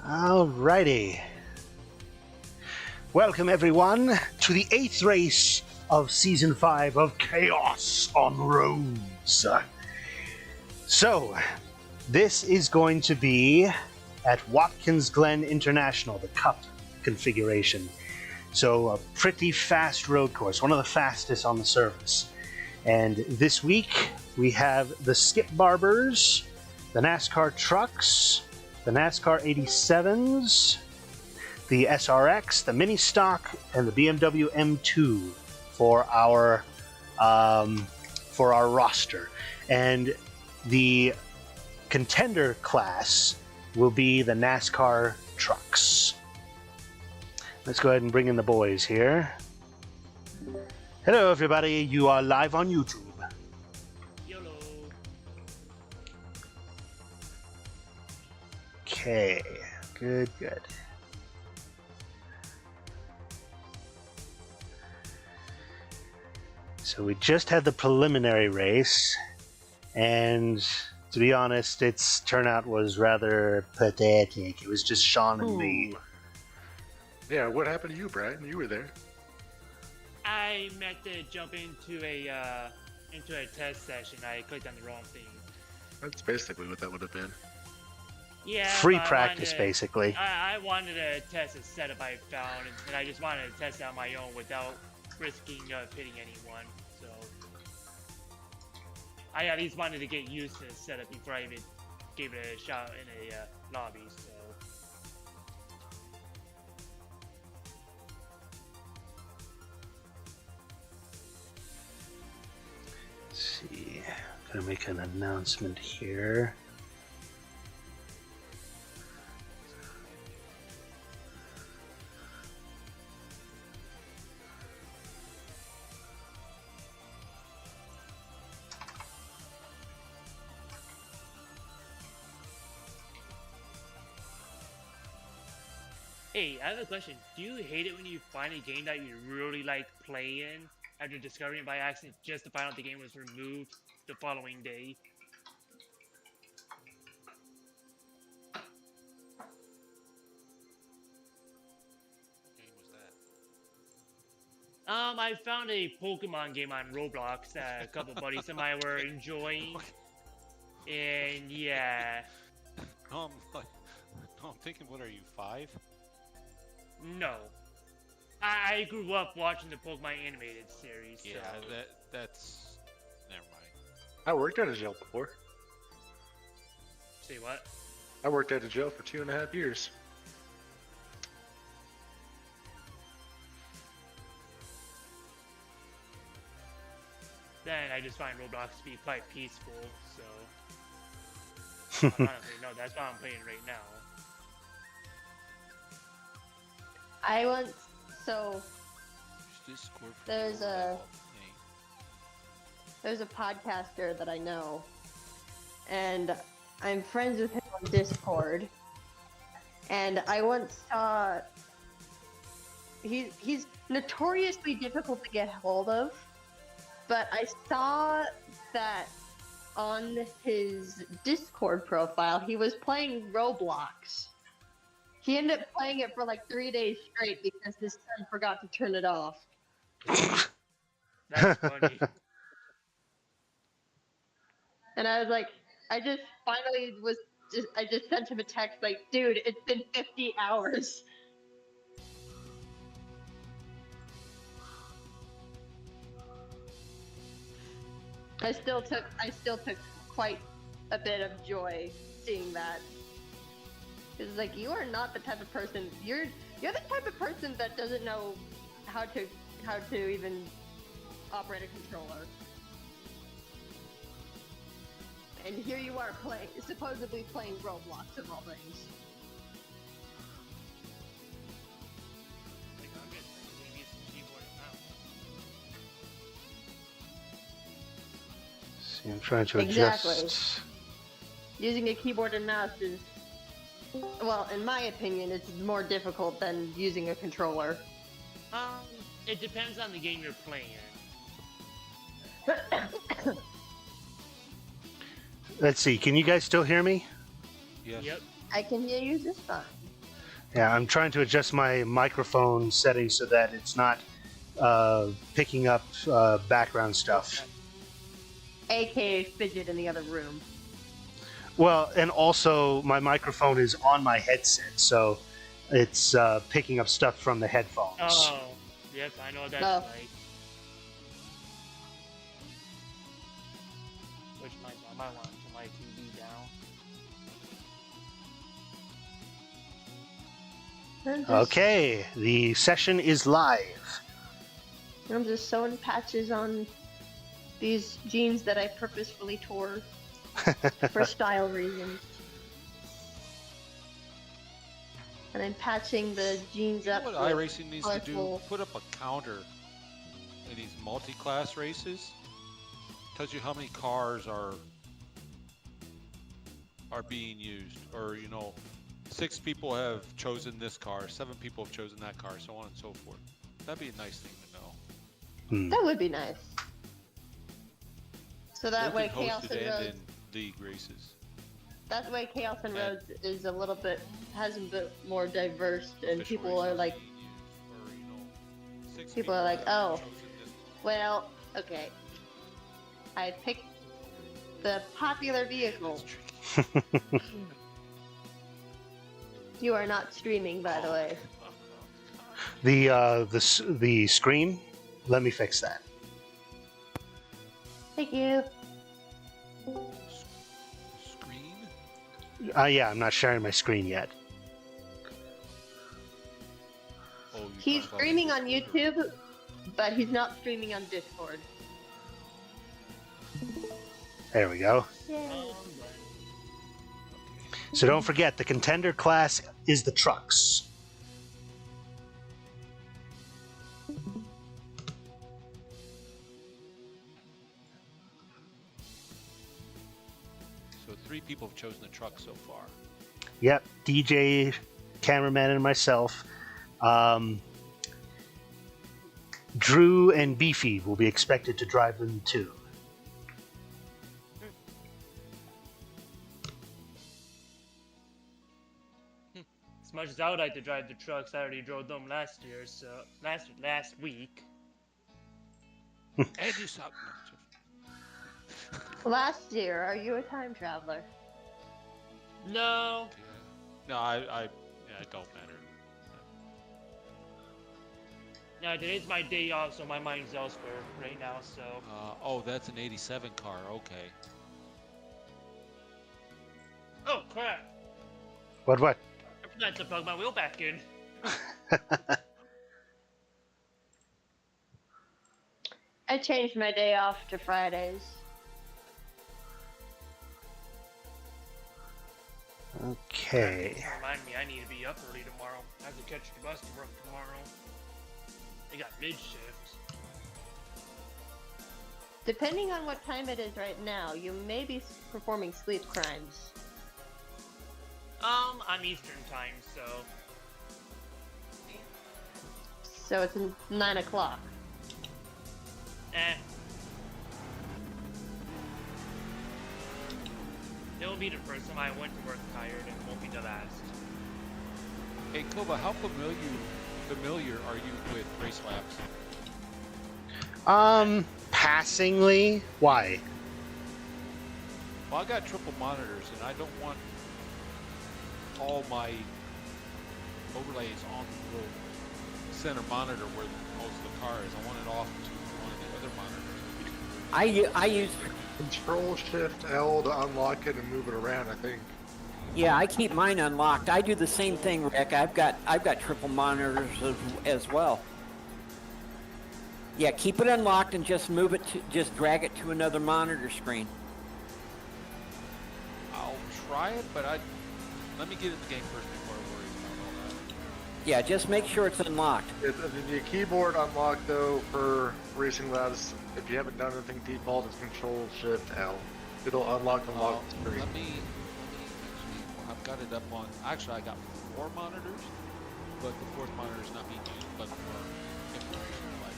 Alrighty. Welcome everyone to the 8th race of Season 5 of Chaos on Roads. So, this is going to be at Watkins Glen International, the Cup configuration. So, a pretty fast road course, one of the fastest on the service. And this week, we have the Skip Barbers, the NASCAR trucks, the NASCAR 87s, the SRX, the Mini Stock, and the BMW M2 for our roster. And the contender class will be the NASCAR trucks. Let's go ahead and bring in the boys here. Hello, everybody. You are live on YouTube. YOLO. Okay, good. So we just had the preliminary race, and to be honest, its turnout was rather pathetic. It was just Sean and me. Yeah, what happened to you, Brian? You were there. I meant to jump into a test session. I clicked on the wrong thing. That's basically what that would have been. Yeah. Free practice, basically. I wanted to test a setup I found, and I just wanted to test it on my own without risking hitting anyone. So I at least wanted to get used to the setup before I even gave it a shot in a lobby. So. Let's see. I'm gonna make an announcement here. Hey, I have a question. Do you hate it when you find a game that you really like playing after discovering it by accident just to find out the game was removed the following day? What game was that? I found a Pokemon game on Roblox that a couple buddies of mine were enjoying. And yeah. I'm thinking, what are you, 5? No. I grew up watching the Pokemon animated series. Yeah, so. that's... Never mind. I worked at a jail before. Say what? I worked at a jail for 2.5 years. Then I just find Roblox to be quite peaceful, so... Honestly, no, that's what I'm playing right now. I once, so Discord for there's a Hey. podcaster that I know, and I'm friends with him on Discord, and I once saw, he's notoriously difficult to get hold of, but I saw that on his Discord profile, he was playing Roblox. He ended up playing it for like 3 days straight because his son forgot to turn it off. That's funny. And I was like, I just sent him a text like, dude, it's been 50 hours. I still took quite a bit of joy seeing that. It's like, you are not the type of person, you're the type of person that doesn't know how to even operate a controller. And here you are supposedly playing Roblox of all things. Like, I'm just maybe it's a keyboard and mouse. See, I'm trying to Exactly. adjust. Using a keyboard and mouse is, well, in my opinion, it's more difficult than using a controller. It depends on the game you're playing. Let's see. Can you guys still hear me? Yes. Yep. I can hear you just fine. Yeah, I'm trying to adjust my microphone settings so that it's not picking up background stuff. AKA fidget in the other room. Well, and also my microphone is on my headset, so it's picking up stuff from the headphones. Oh, yep, I know what that's Oh. like. Which I might want to turn my TV down. Okay, the session is live. I'm just sewing patches on these jeans that I purposefully tore for style reasons. And I'm patching the jeans You know up. what with iRacing needs to do? colorful- Put up a counter in these multi-class races. Tells you how many cars are being used, or 6 people have chosen this car, 7 people have chosen that car, so on and so forth. That'd be a nice thing to know. That would be nice. So that Both way in Chaos hosted and and Roads. in league races. That way Chaos and And- Roads is a little bit more diverse, and Official people are races like, being used, or, 6 people are like, have oh. chosen this well, okay. I picked the popular vehicle. You are not streaming, by the way. The screen. Let me fix that. Thank you. Screen? Yeah, I'm not sharing my screen yet. Oh, you He's talking about streaming on Discord or- YouTube, but he's not streaming on Discord. There we go. Yay. So don't forget, the contender class is the trucks. So 3 people have chosen the truck so far. Yep, DJ, cameraman, and myself. Drew and Beefy will be expected to drive them too. As much as I would like to drive the trucks, I already drove them last year, so last week. And you suck. Last year, are you a time traveler? No. No, it don't matter. No, today's my day off, so my mind's elsewhere right now, so. Oh, that's an 87 car. Okay. Oh, crap! What? I forgot to plug my wheel back in. I changed my day off to Fridays. Okay. Remind me, I need to be up early tomorrow. I have to catch the bus to work tomorrow. They got mid-shift. Depending on what time it is right now, you may be performing sleep crimes. I'm Eastern time, so. So it's 9 o'clock. Eh. It won't be the first time I went to work tired, and it won't be the last. Hey, Koba, how familiar are you with Race Labs? Passingly. Why? Well, I got triple monitors, and I don't want all my overlays on the little center monitor where most of the car is. I want it off to one of the other monitors. I use, Control Shift L to unlock it and move it around, I think. yeah, I keep mine unlocked. I do the same thing, Rick. I've got triple monitors as well. Yeah, keep it unlocked and just just drag it to another monitor screen. I'll try it, but let me get in the game first before I worry about all that. Yeah, just make sure it's unlocked. The keyboard unlock though for Racing Labs, if you haven't done anything default, it's Control Shift L. It'll unlock the Let screen. me actually, I've got it up on. Actually, I got 4 monitors, but the 4th monitor is not being used, but for information like.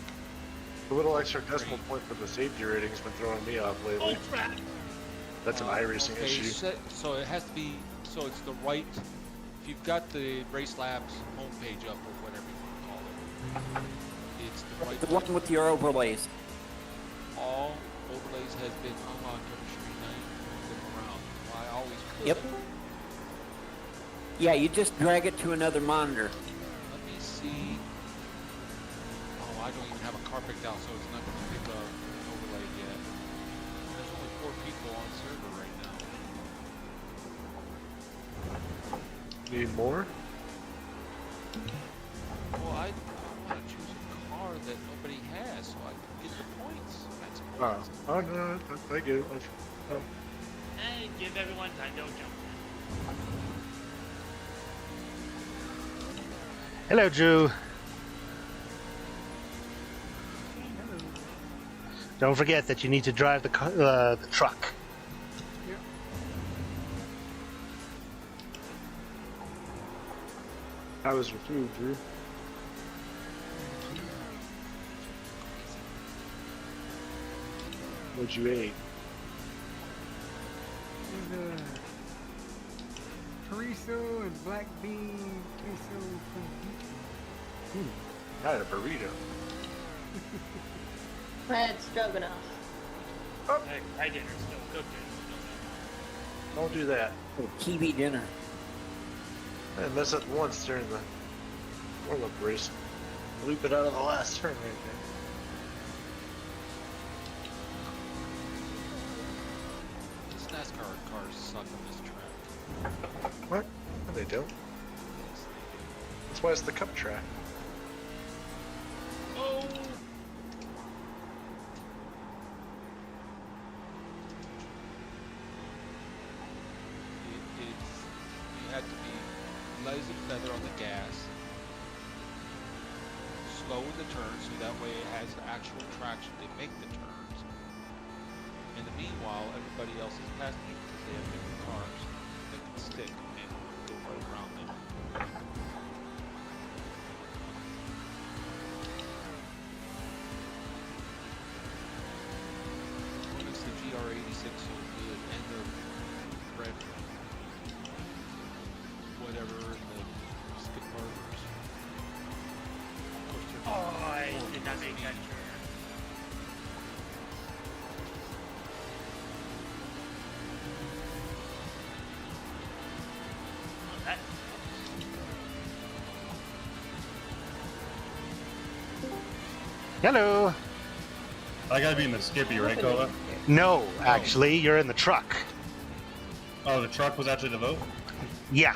A little extra decimal point for the safety rating's been throwing me off lately. Oh, crap! That's an iRacing okay, issue. So it has to be So it's the right. If you've got the Race Labs homepage up or whatever you want to call it, it's the right. The one with your overlays. All overlays has been unlocked every stream night. Move them around. Well, I always could. Yep. Yeah, you just drag it to another monitor. Let me see. Oh, I don't even have a car picked out, so it's not going to pick up an overlay yet. There's only 4 people on server right now. Need more? Well, I want to choose a car that nobody has, so I can get the points. That's points. Oh no, I get it. Oh. And give everyone time, don't jump. Hello, Drew. Don't forget that you need to drive the truck. How was your food, Drew? What'd you eat? There's chorizo and black bean queso from I had a burrito. I had stroganoff. My dinner's still cooking. Don't do that. TV dinner. I messed up once during the warm-up race. Loop it out of the last turn right there. These NASCAR cars suck on this track. What? No, they don't. Yes, they do. That's why it's the cup track. Oh! You had to be light as a feather on the gas, slow in the turns so that way it has actual traction to make the turns. In the meanwhile, everybody else is passing you because they have different cars that can stick and go right around them. What makes the GR86 so good and the red whatever in the skid markers. Of course, they're Oh, I did not make that turn. Oh, that. Hello. I gotta be in the Skippy, right, Kova? No, actually, you're in the truck. Oh, the truck was actually the vote? Yeah.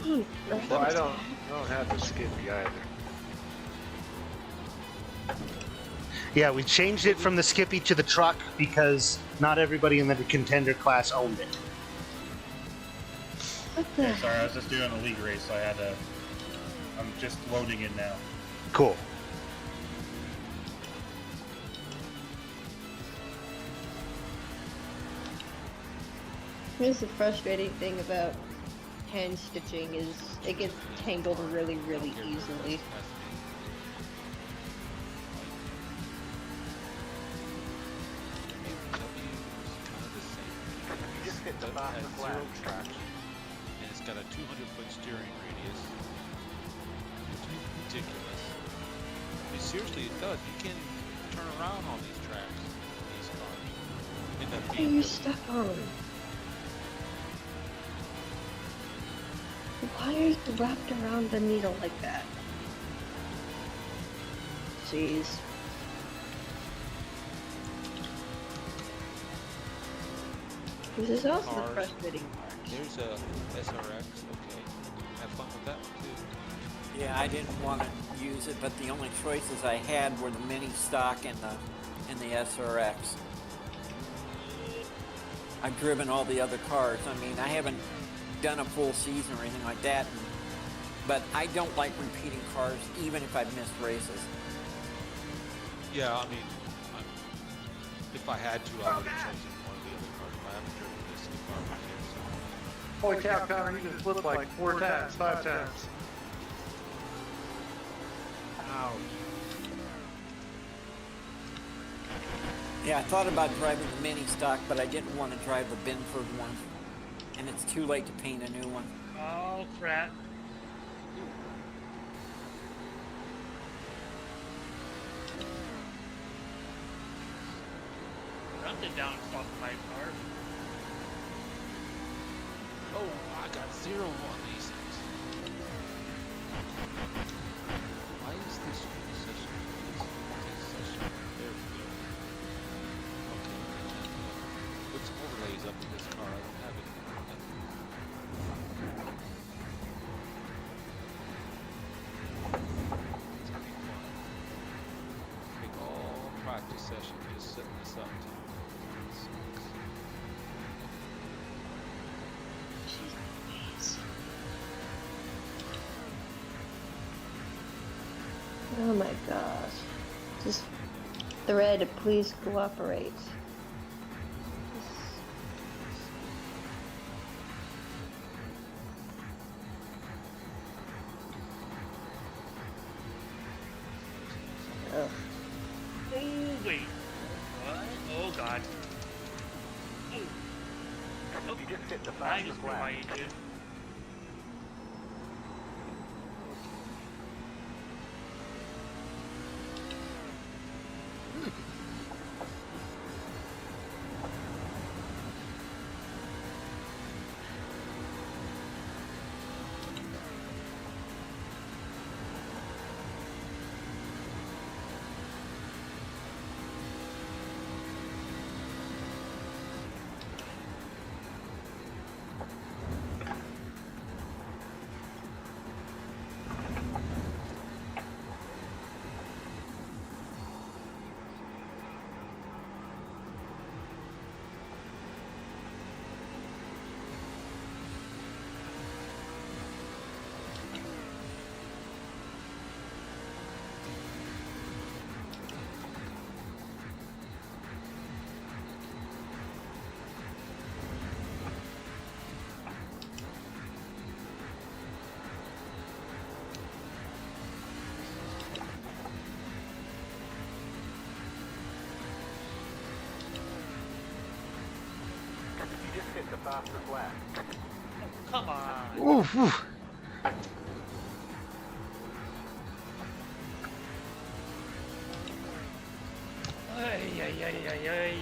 Well, I don't have the Skippy either. Yeah, we changed it from the Skippy to the truck because not everybody in the contender class owned it. What the? Yeah, sorry, I was just doing a league race, so I had to... I'm just loading in now. Cool. Here's the frustrating thing about hand stitching is it gets tangled really, really easily. You just hit the has zero traction, and it's got a 200-foot steering radius, which is ridiculous. I mean, seriously, it does. You can't even turn around on these tracks, these cars. End up What are being you really- stuck on? Why are you wrapped around the needle like that? Jeez. This is also the Cars. frustrating part. There's a SRX. Okay, have fun with that one too. Yeah, I didn't want to use it, but the only choices I had were the mini stock and the SRX. I've driven all the other cars. I mean, I haven't done a full season or anything like that, but I don't like repeating cars, even if I've missed races. Yeah, I mean, if I had to, I would have chosen one of the other cars, but I haven't driven this car right here, so. Holy cow, Connor, you can flip like 4 times, 5 times. Ouch. Yeah, I thought about driving the mini stock, but I didn't want to drive the Binford one. and it's too late to paint a new one. Oh crap. Something down off my car. Oh, I got 0 on these things. Why is this session? There we go. Okay. Put some overlays up in this car. I don't have it. It's gonna be fun. Take all practice session just setting this up. Oh my gosh. Just thread, please cooperate. Ugh. Oh wait. What? Oh god. Oh. Nope. You just hit the I fastest just blew my lap. engine. You just hit the fastest lap. Come on. Oof, oof. Ay, ay, ay, ay, ay,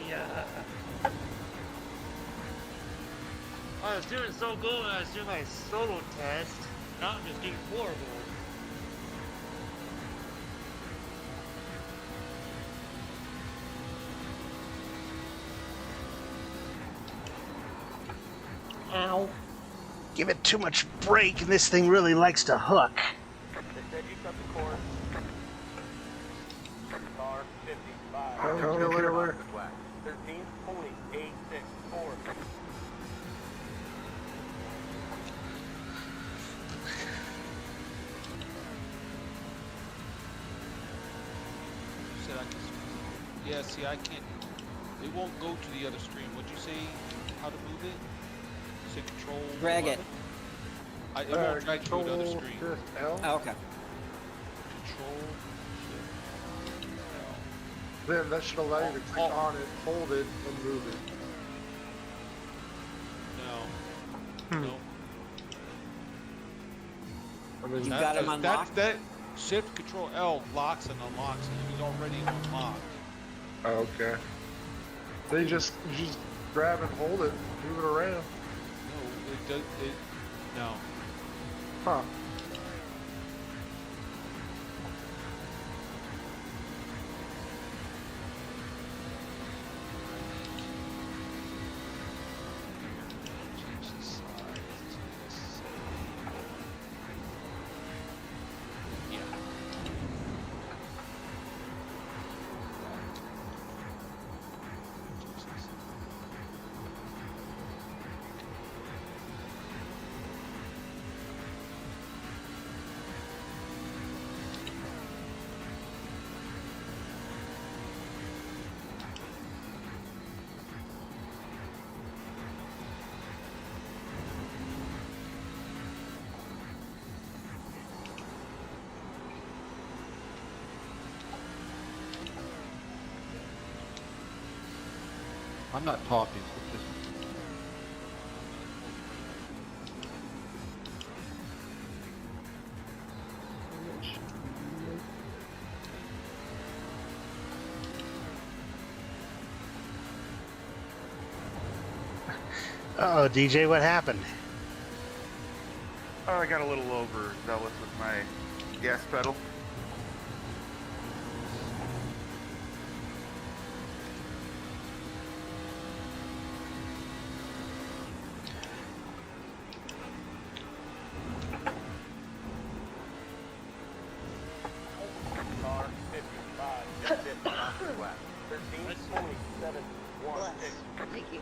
I was doing so good when I was doing my solo test. Now I'm just getting horrible. Ow. Give it too much brake, and this thing really likes to hook. They said you cut the course. Car 55. Killer. 13.864. You said I can. Yeah, see, I can't. It won't go to the other screen. What'd you say? How to move it? Say control. Drag it. It won't drag to another Control screen. Shift L. Oh, okay. Control. Shift, L. Then that should allow you to click on it, hold it, and move it. No. No. I mean, You got him unlocked? That Shift Control L locks and unlocks, and he was already unlocked. oh, okay. So you just grab and hold it, move it around. No, it does. No. Huh. Change the size to this. Yeah. I'm not talking. It's just Oh, DJ, what happened? Oh, I got a little overzealous with my gas pedal. Car 55, just hit the master lap. 13, 47, 1, 6. Thank you.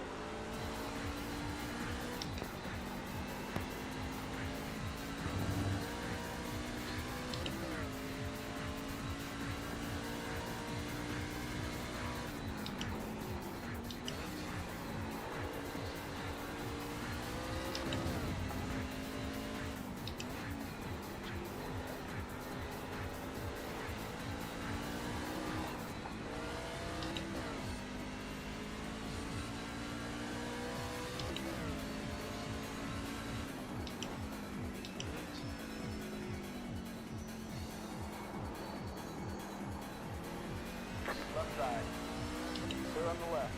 Left side. Clear on the left.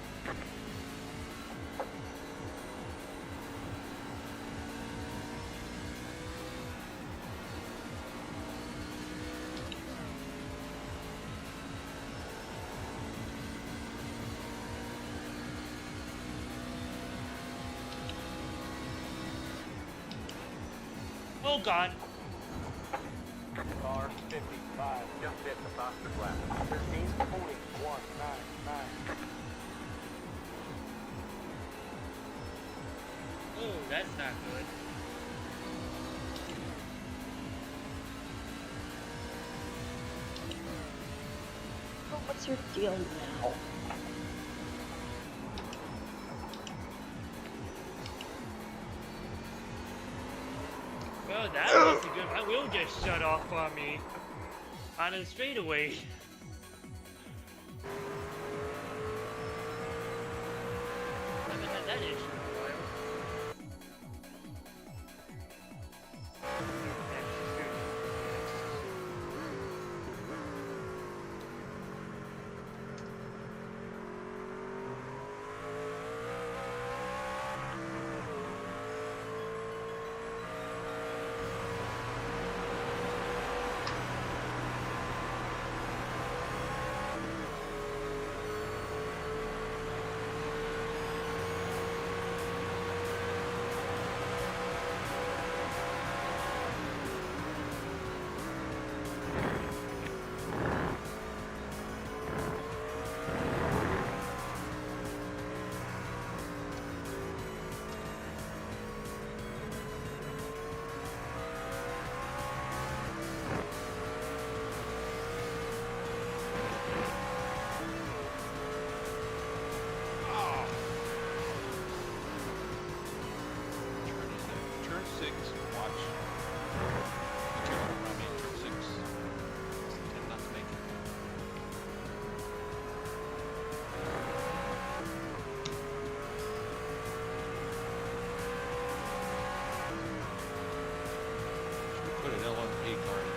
Oh god. Car 55, just hit the master lap. 13, 40, 1, 9, 9. Oh, that's not good. Oh, what's your deal now? Well, that wasn't good. My wheel just shut off on me. On a straightaway. I haven't had that issue in a while. Turn 6, watch. I mean, turn 6. Tend not to make it. Should we put an LMP car in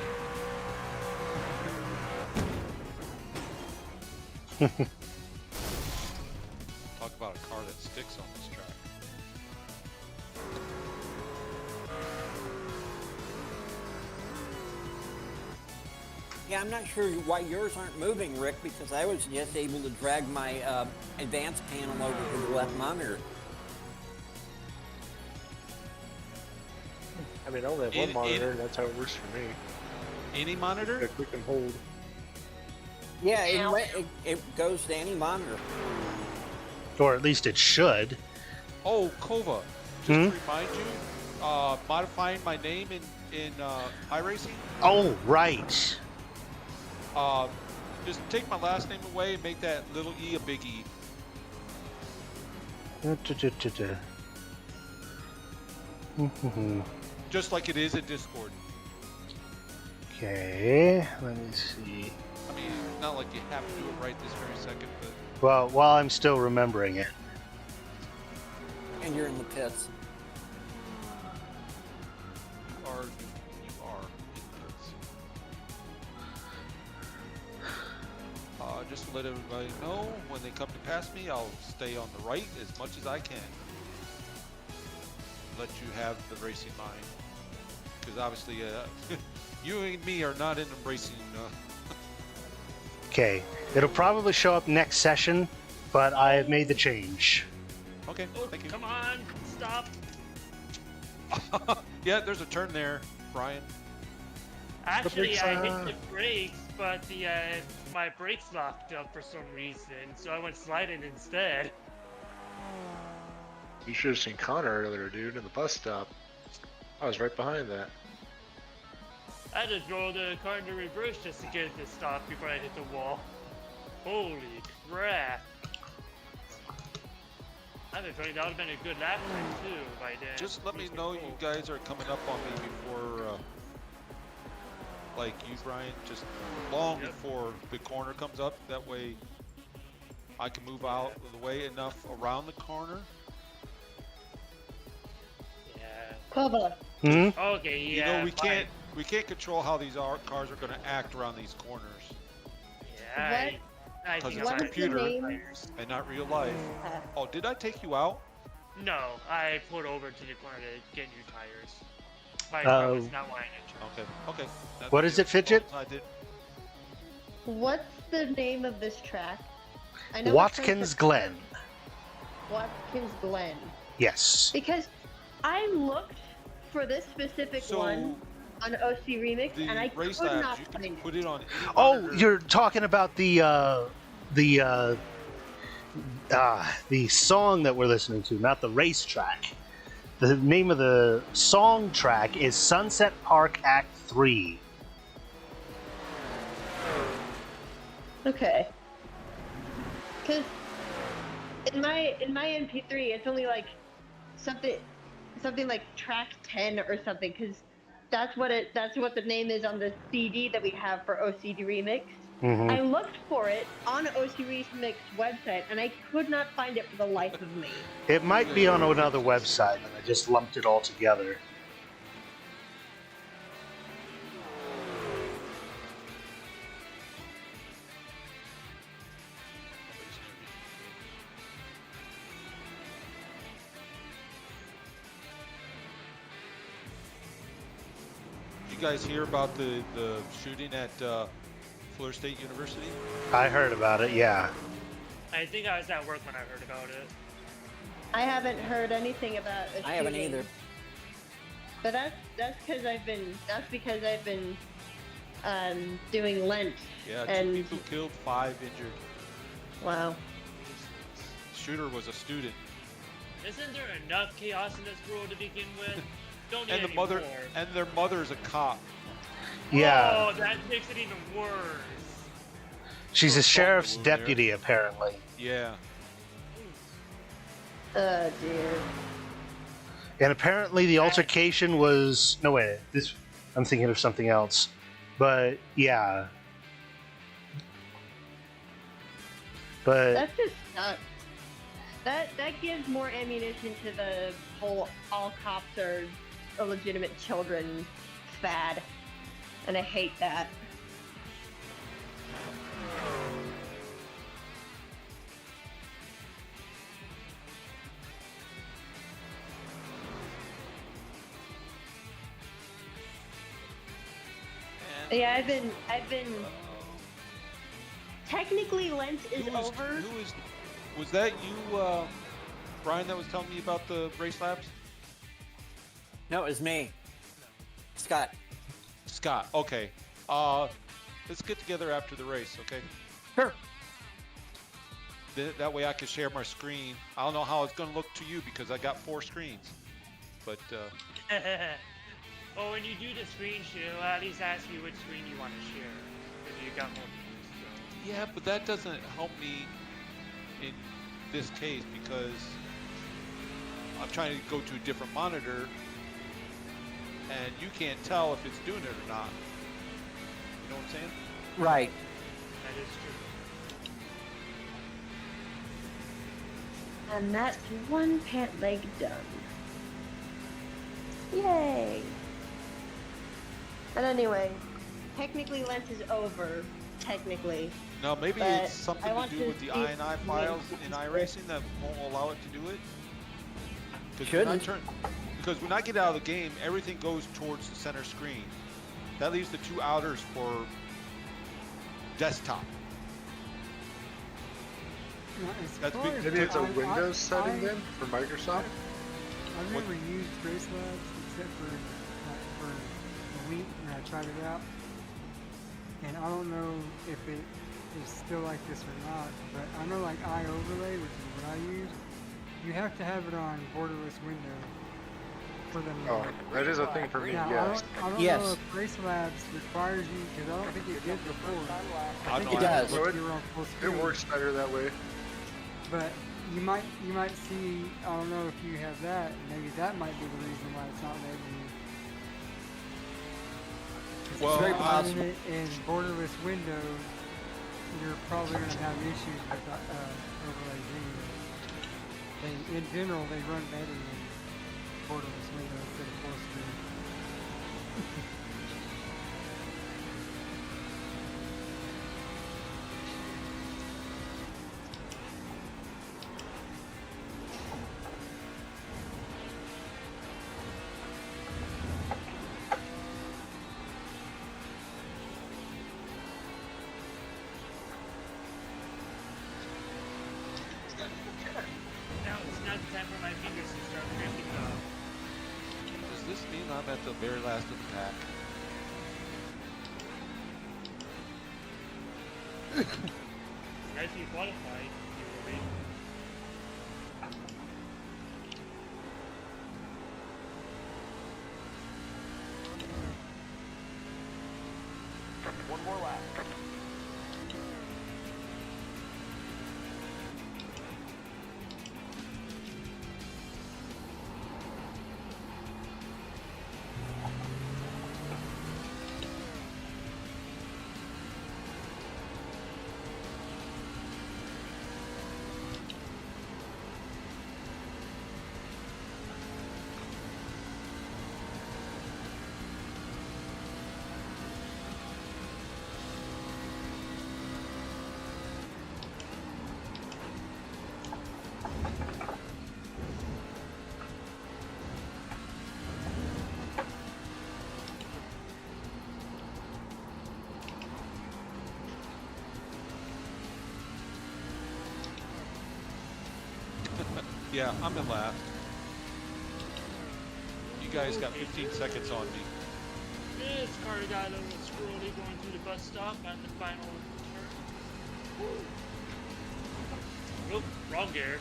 here? Talk about a car that sticks on this track. Yeah, I'm not sure why yours aren't moving, Rick, because I was just able to drag my advanced panel over to the left monitor. I mean, I only have one monitor, and that's how it works for me. Any monitor? I click and hold. Yeah, it goes to any monitor. Or at least it should. Oh, Kova, just to remind you, modifying my name in iRacing. Oh, right. Just take my last name away and make that little E a big E. Just like it is in Discord. Okay, let me see. I mean, not like you have to do it right this very second, but Well, while I'm still remembering it. And you're in the pits. you are in the pits. Just to let everybody know, when they come to pass me, I'll stay on the right as much as I can. let you have the racing line. Because obviously, you and me are not in racing. Okay, it'll probably show up next session, but I have made the change. Okay, Oh, thank you. come on, stop. Yeah, there's a turn there, Brian. Actually, I hit the brakes, but the my brakes locked up for some reason, so I went sliding instead. You should have seen Connor earlier, dude, in the bus stop. I was right behind that. I had to throw the car into reverse just to get it to stop before I hit the wall. Holy crap. I have a feeling that would have been a good lap time too by then. Just let me know you guys are coming up on me before, like you, Brian, just long before the corner comes up. That way I can move out of the way enough around the corner. Yeah. Kova. Hmm? Okay, yeah. You know, we can't control how these cars are going to act around these corners. Yeah, I Because think it's a I'm computer right. and not real life. Oh, did I take you out? No, I pulled over to the corner to get new tires. My car was not wanting to turn. Okay. What is it, Fidget? I did. What's the name of this track? I know Watkins Glen. Watkins Glen. Yes. Because I looked for this specific one on OC Remix, and I could not find it. Put it on. Oh, you're talking about the song that we're listening to, not the racetrack. The name of the song track is Sunset Park Act 3. Okay. Because in my MP3, it's only like something like track 10 or something. Because that's what the name is on the CD that we have for OCD Remix. Mm-hmm. I looked for it on OC Remix website, and I could not find it for the life of me. It might be on another website, and I just lumped it all together. You guys hear about the shooting at Florida State University? I heard about it, yeah. I think I was at work when I heard about it. I haven't heard anything about a I haven't shooting. either. But that's because I've been doing Lent. Yeah, 2 and people killed, 5 injured. Wow. Shooter was a student. Isn't there enough chaos in this world to begin with? Don't need And the any mother more. and their mother's a cop. Yeah. Oh, that makes it even worse. She's a sheriff's deputy, apparently. Yeah. Oh dear. And apparently the altercation was... No, wait. I'm thinking of something else. But, yeah. But... That's just nuts. That gives more ammunition to the whole all cops are illegitimate children fad. And I hate that. Yeah, I've been. Technically, Lent is over. Was that you, Brian, that was telling me about the race laps? No, it was me. Scott. Scott, okay. Let's get together after the race, okay? Sure. That way I can share my screen. I don't know how it's going to look to you because I got 4 screens. But, Well, when you do the screen share, I'll at least ask you which screen you want to share. If you got more views, so. yeah, but that doesn't help me in this case because I'm trying to go to a different monitor and you can't tell if it's doing it or not. You know what I'm saying? Right. That is true. And that's one pant leg done. Yay! But anyway, technically Lent is over. Technically. No, maybe But it's something I to want do to with the see INI files in iRacing that won't allow it to do it. Because because when I get out of the game, everything goes towards the center screen. That leaves the 2 outers for desktop. That's big. Maybe it's a Windows setting then for Microsoft. I've never used Race Labs except for a week when I tried it out, and I don't know if it is still like this or not. But I know like iOverlay, which is what I use, you have to have it on borderless window for them. Oh, that is a thing for me. Now, Yes. I don't know if Race Labs requires you, because I don't think it did before. I think It does. So you're on full It screen. works better that way. But you might see, I don't know if you have that, maybe that might be the reason why it's not letting you. Well, It's very If possible. you're running it in borderless window, you're probably going to have issues with overlays anyway. In general, they run better than borderless window instead of full screen. Now it's not the time for my fingers to start cramping up. Does this mean I'm at the very last of the pack? Guys, you qualified. You were ready. One more lap. Yeah, I'm in last. You guys got 15 seconds on me. This car got a little squirrely going through the bus stop on the final turn. Whoop, wrong gear.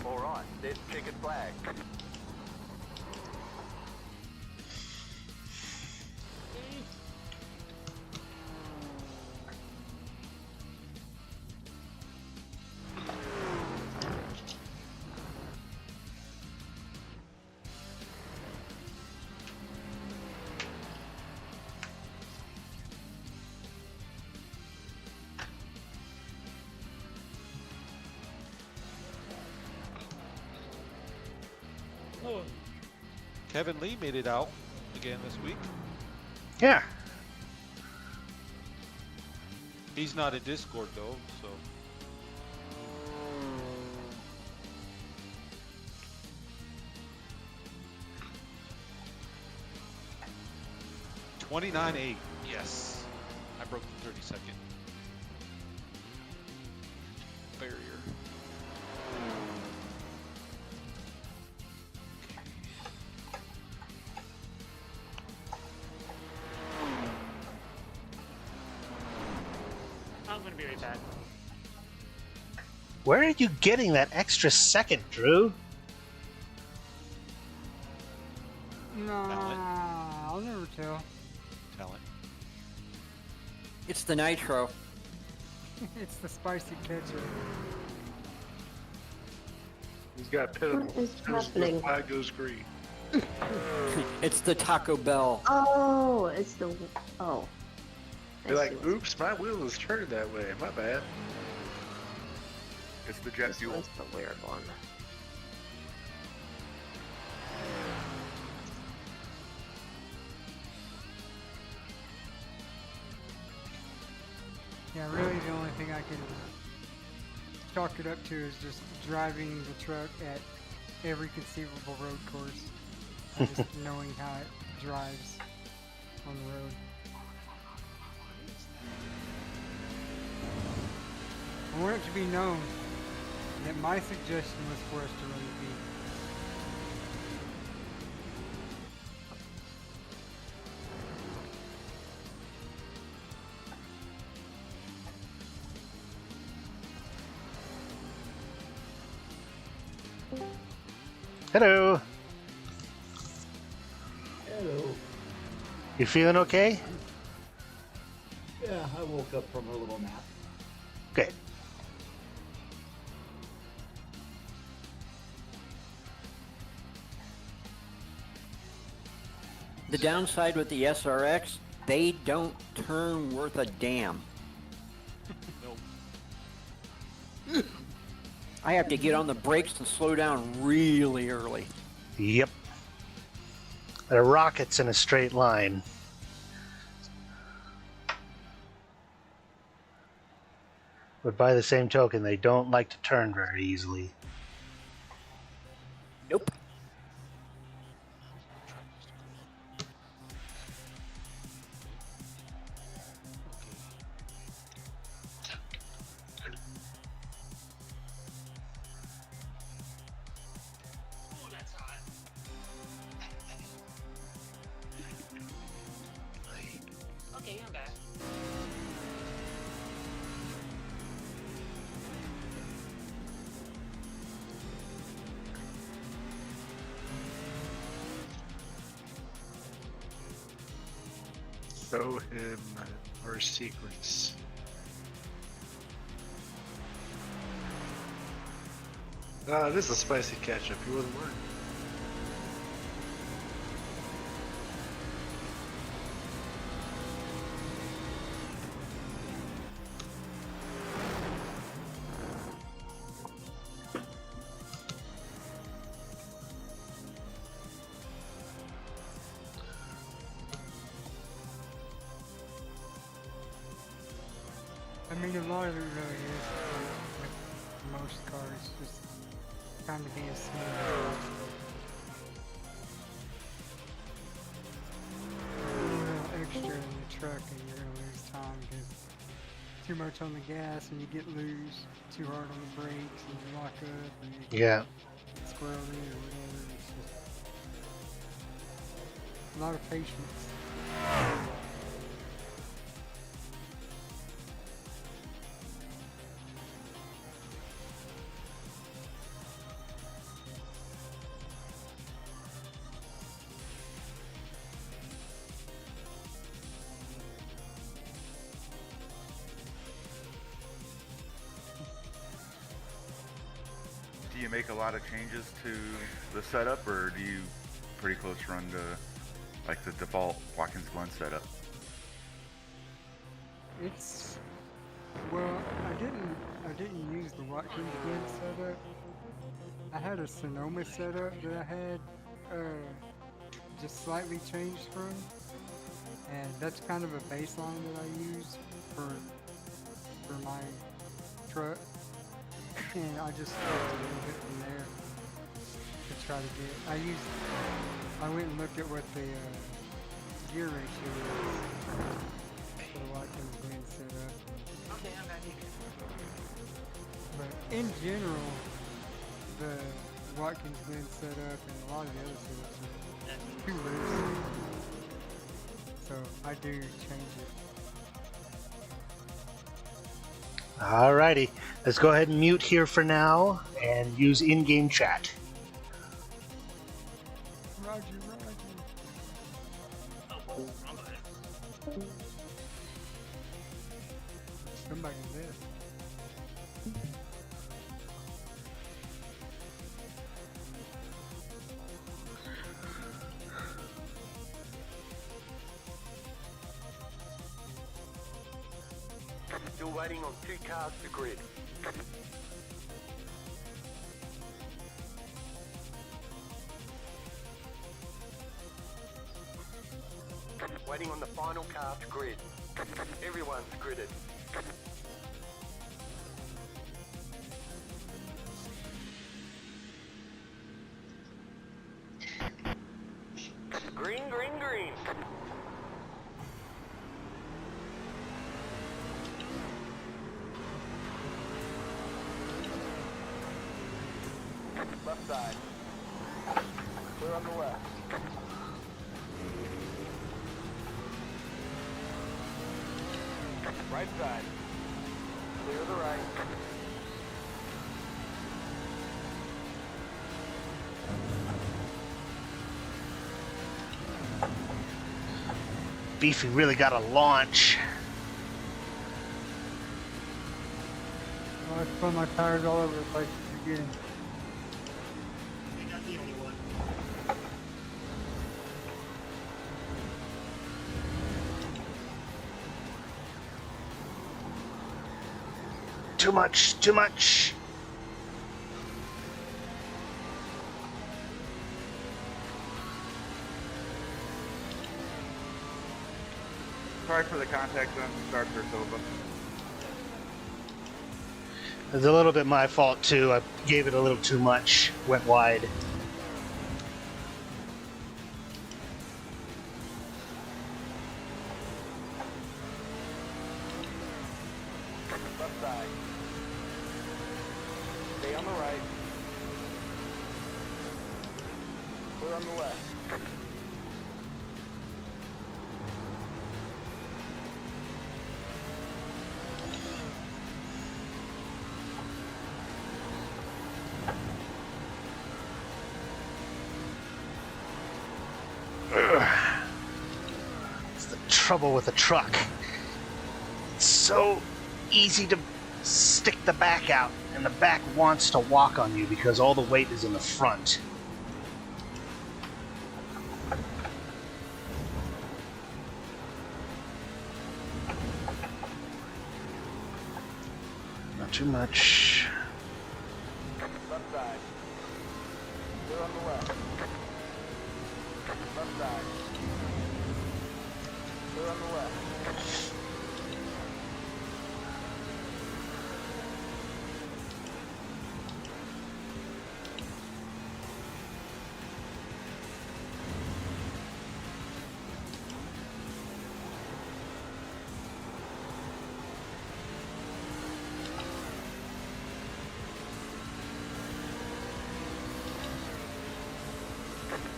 Four on. This ticket flag. Oh, Kevin Lee made it out again this week. Yeah. He's not in Discord though, so. $29.8. Yes. I broke the 30-second barrier. I'm gonna be right back. Where are you getting that extra second, Drew? Nah, I'll never tell. Talent. It's the nitro. It's the spicy ketchup. He's got pitiful. What is As soon as the happening? flag goes green. It's the Taco Bell. Oh, it's the. Oh. I Be see like, what's- oops, my wheel is turning that way. My bad. It's the jet This fuel. one's the weird one. Yeah, really the only thing I can chalk it up to is just driving the truck at every conceivable road course. And just knowing how it drives on the road. I want it to be known that my suggestion was for us to run the beat. Hello. Hello. You feeling okay? Yeah, I woke up from a little nap. Okay. The downside with the SRX, they don't turn worth a damn. Nope. I have to get on the brakes and slow down really early. Yep. They're rockets in a straight line. But by the same token, they don't like to turn very easily. Nope. Okay, I'm back. Show him our secrets. This is a spicy ketchup. You wouldn't mind. I mean, a lot of it really is with most cars, just trying to be as smooth as possible. A little extra in the truck and you're going to lose time because too much on the gas and you get loose, too hard on the brakes and you lock up and you Yeah. get squirrely or whatever. It's just a lot of patience. Do you make a lot of changes to the setup, or do you pretty close run to like the default Watkins Glen setup? It's well, I didn't use the Watkins Glen setup. I had a Sonoma setup that I had just slightly changed from, and that's kind of a baseline that I use for my truck. And I just started a little bit from there to try to get. I went and looked at what the gear ratio is for the Watkins Glen setup. Okay, I'm back. But in general, the Watkins Glen setup and a lot of the other setups are too loose. So I do change it. Alrighty. Let's go ahead and mute here for now and use in-game chat. Roger. Oh, wrong button. Somebody left. Still waiting on 2 cars to grid. Waiting on the final car to grid. Everyone's gridded. Green, green, green. Left side. Clear on the left. Right side. Clear the right. Beefy really got a launch. I spun my tires all over the place again. You're not the only one. Too much, too much. Sorry for the contact zone start for Silva. It's a little bit my fault too. I gave it a little too much. Went wide. Left side. Stay on the right. Clear on the left. It's the trouble with the truck. It's so easy to stick the back out, and the back wants to walk on you because all the weight is in the front. Not too much. Left side. Clear on the left. Left side. Clear on the left.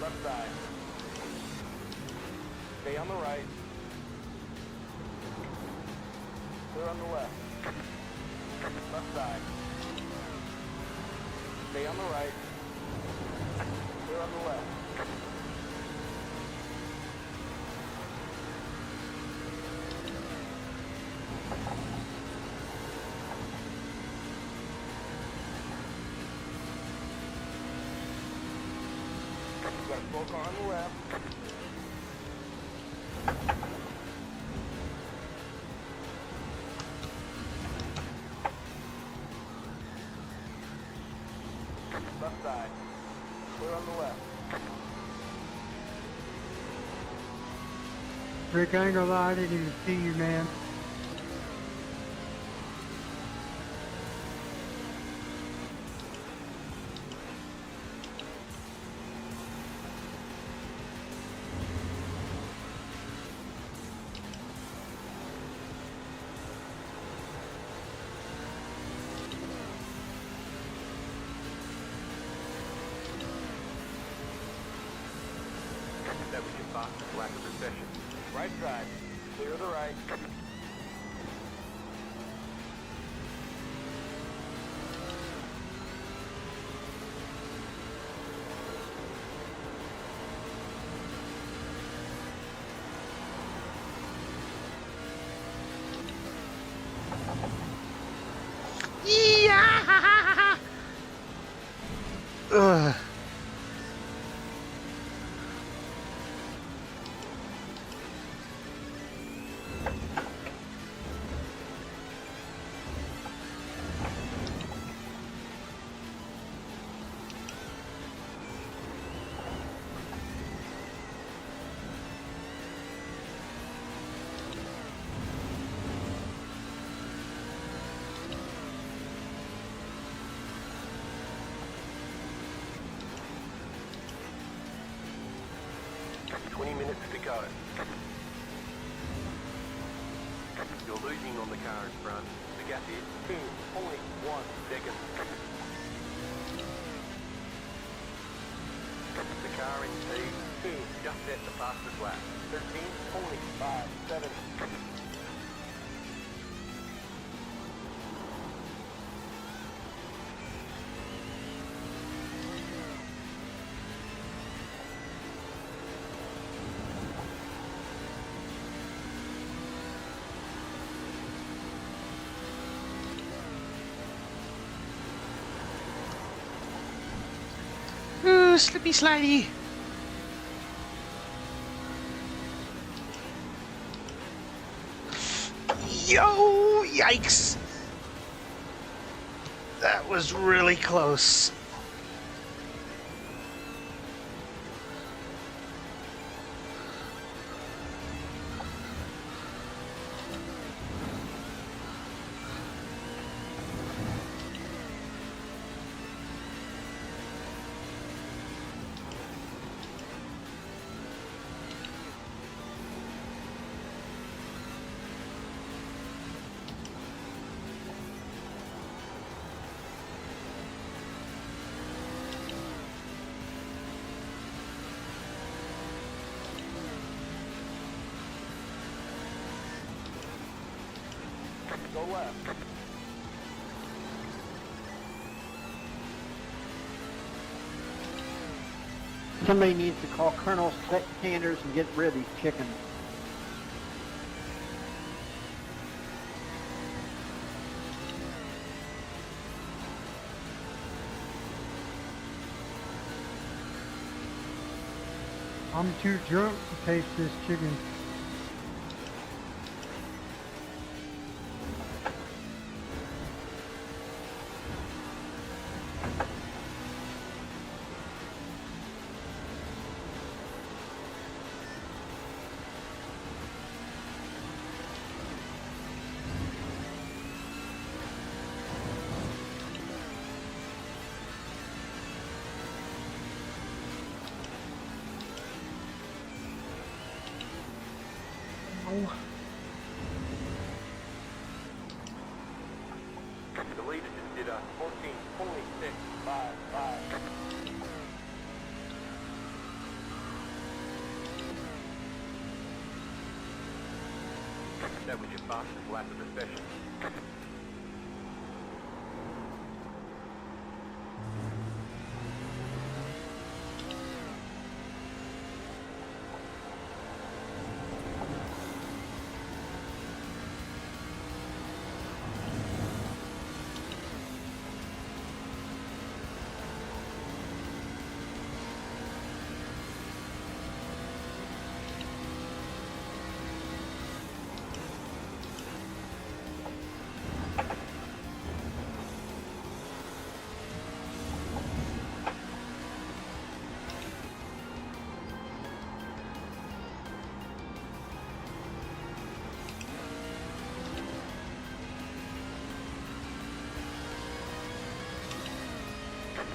Left side. Stay on the right. Clear on the left. Left side. Stay on the right. Clear on the left. Got a full car on the left. Left side. Clear on the left. Rick, I ain't gonna lie, I didn't even see you, man. That was your box. Lack of recession. Right side. Clear the right. Yeah. Ugh. go. You're losing on the car in front. The gap is 2.1 seconds. The car in P2 just set the fastest lap. 13.57. Ooh, slippy slidey. Yo, yikes. That was really close. Go left. Somebody needs to call Colonel Sanders and get rid of these chickens. I'm too drunk to taste this chicken. The leader just did a 14.655. That was your fastest lap of the session.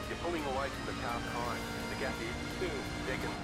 You're pulling away from the car behind. The gap is 2 seconds.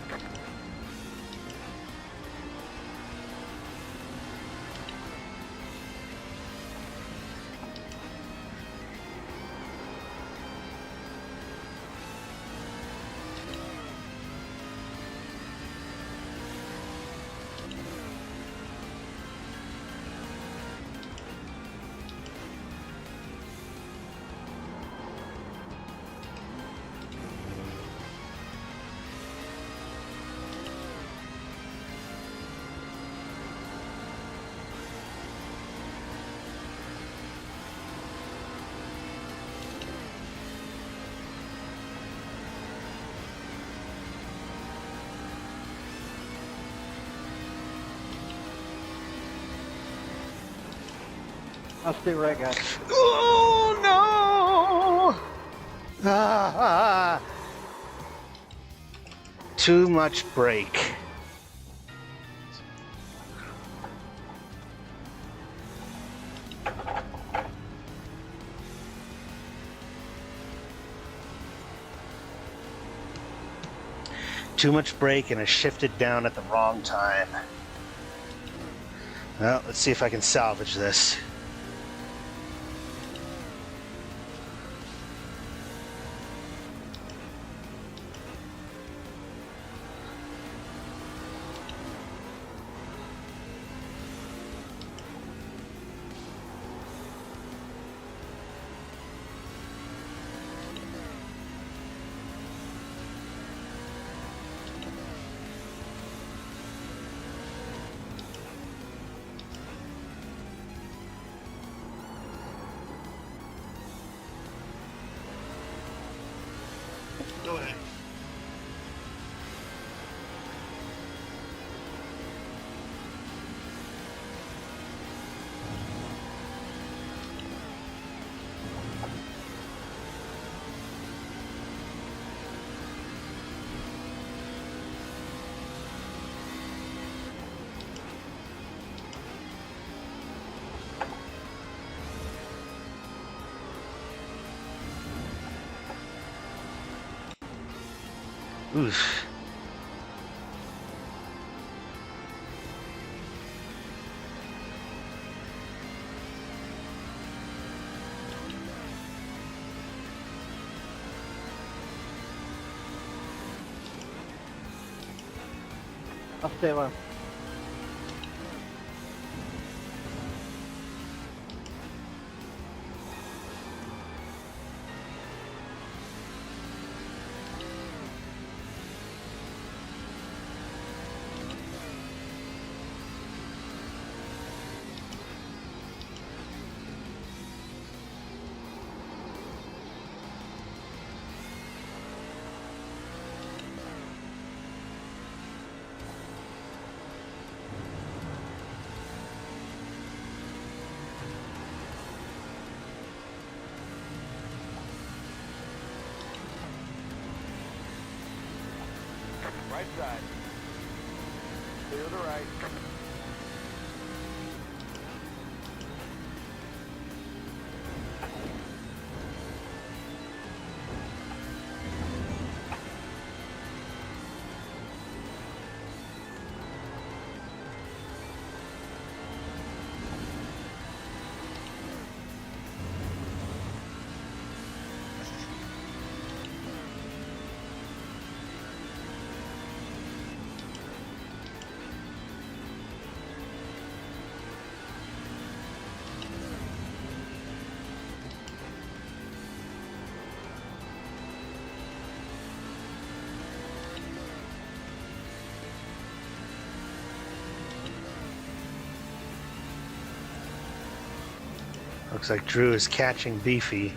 I'll stay right, guys. Oh no! Ah, too much brake. Too much brake and I shifted down at the wrong time. Well, let's see if I can salvage this. Go ahead. Oof. I'll stay low. Right side. Clear the right. Looks like Drew is catching Beefy.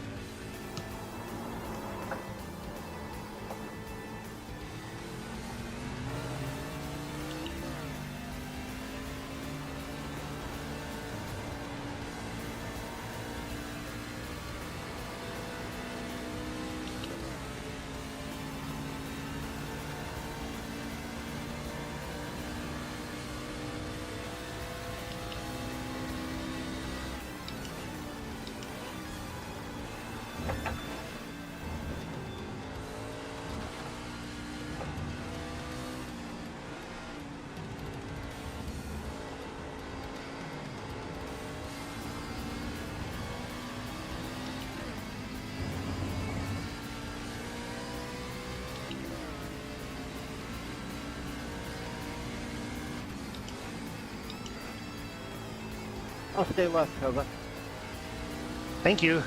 I'll stay left, Kova. Thank you.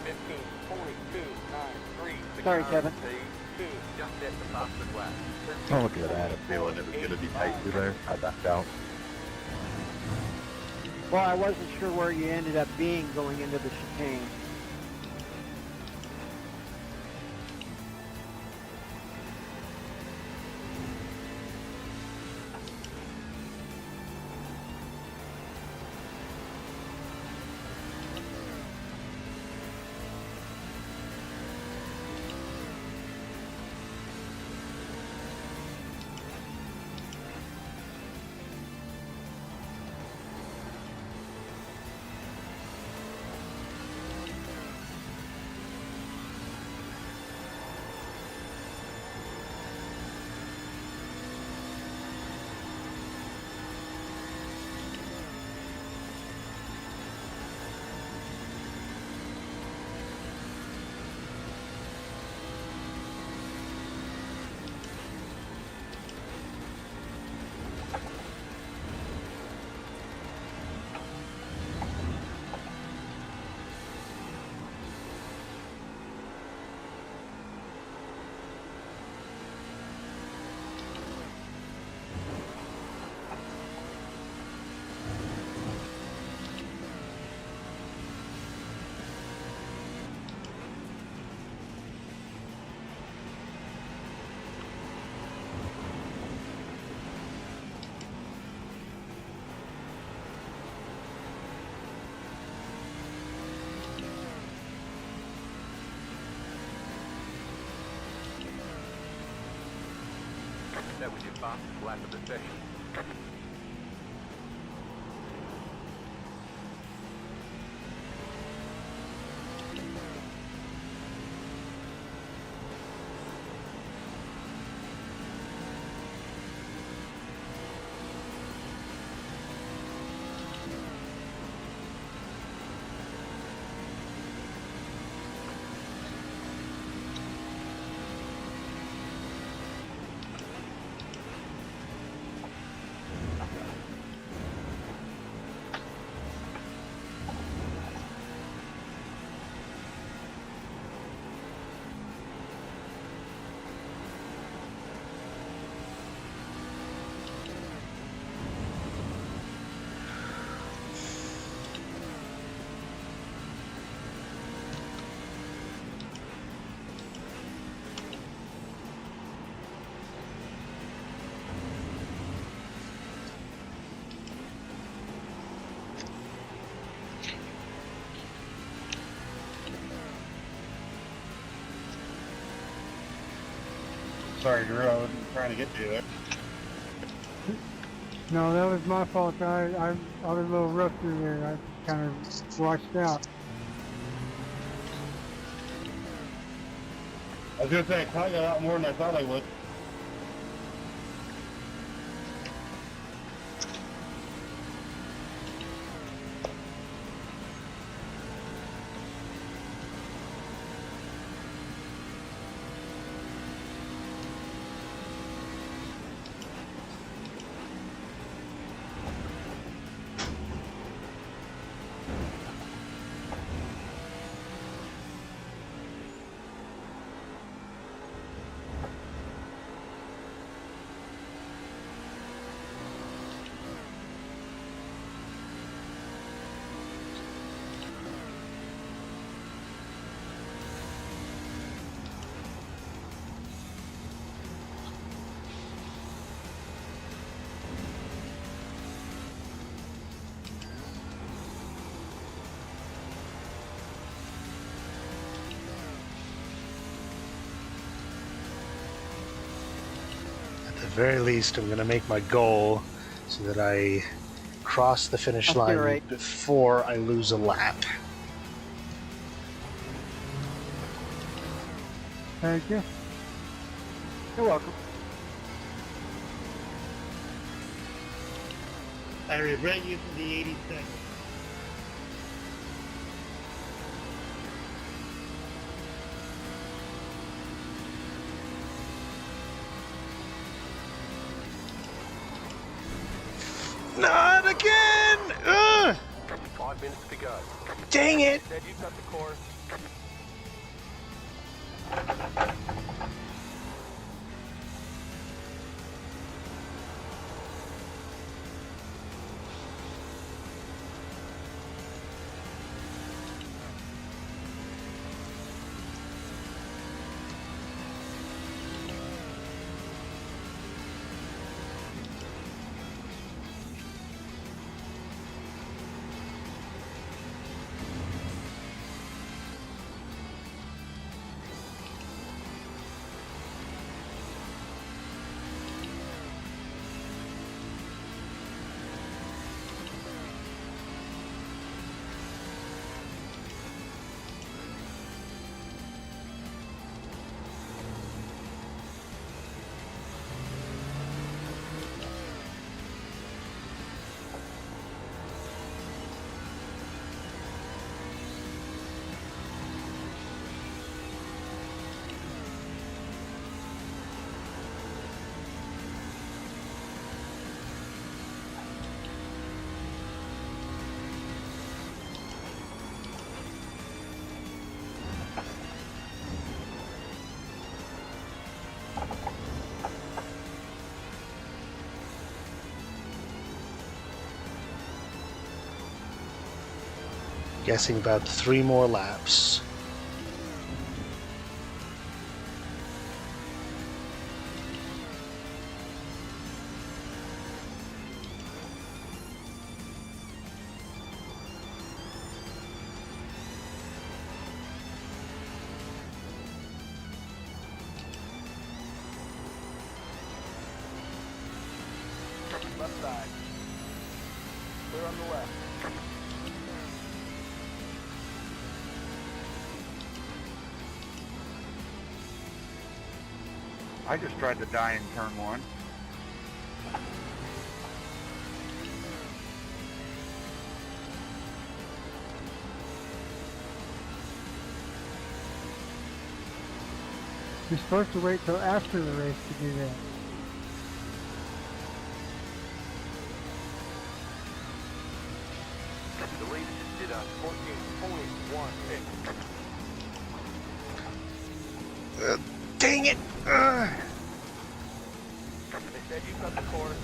15.2293. Sorry, Kevin. Two, just hit the fastest lap. Oh, look at that. I had a feeling it was going to be tight through there. I backed out. Well, I wasn't sure where you ended up being going into the chicane. That was your fastest lap of the session. Sorry, Drew. I wasn't trying to get to it. No, that was my fault. I was a little rough through there. I kind of washed out. I was going to say, I caught you a lot more than I thought I would. At the very least, I'm going to make my goal so that I cross the finish line right. before I lose a lap. Thank you. You're welcome. I regret you for the 80 seconds. Not again! Ugh! 5 minutes to go. Dang it! Said you cut the course. Guessing about 3 more laps. Left side. Clear on the left. I just tried to die in turn 1. You're supposed to wait till after the race to do that. The lead did a 14.16. Dang it! They said you cut the course.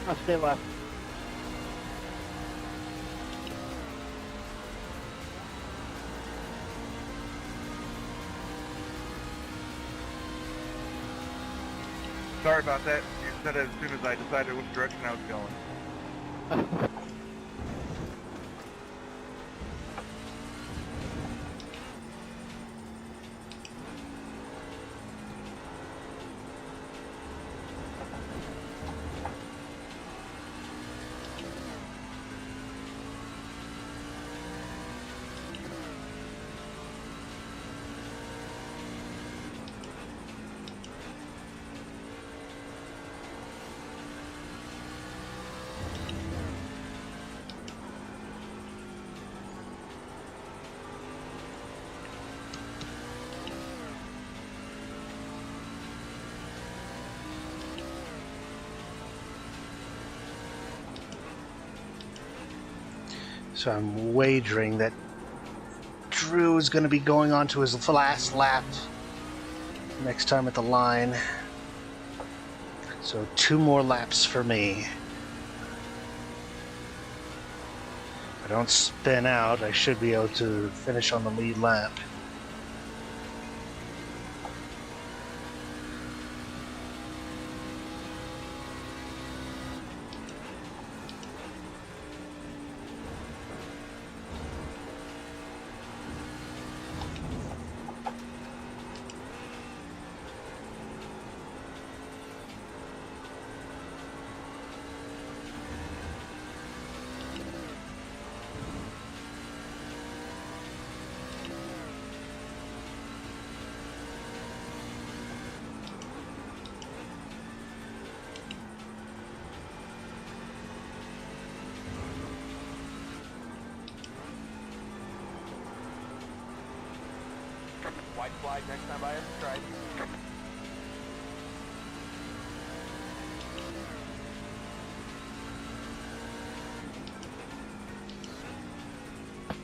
I'll stay left. Sorry about that. You said it as soon as I decided which direction I was going. So I'm wagering that Drew is going to be going on to his last lap next time at the line. So 2 more laps for me. If I don't spin out, I should be able to finish on the lead lap. White flag next time by us, stripe.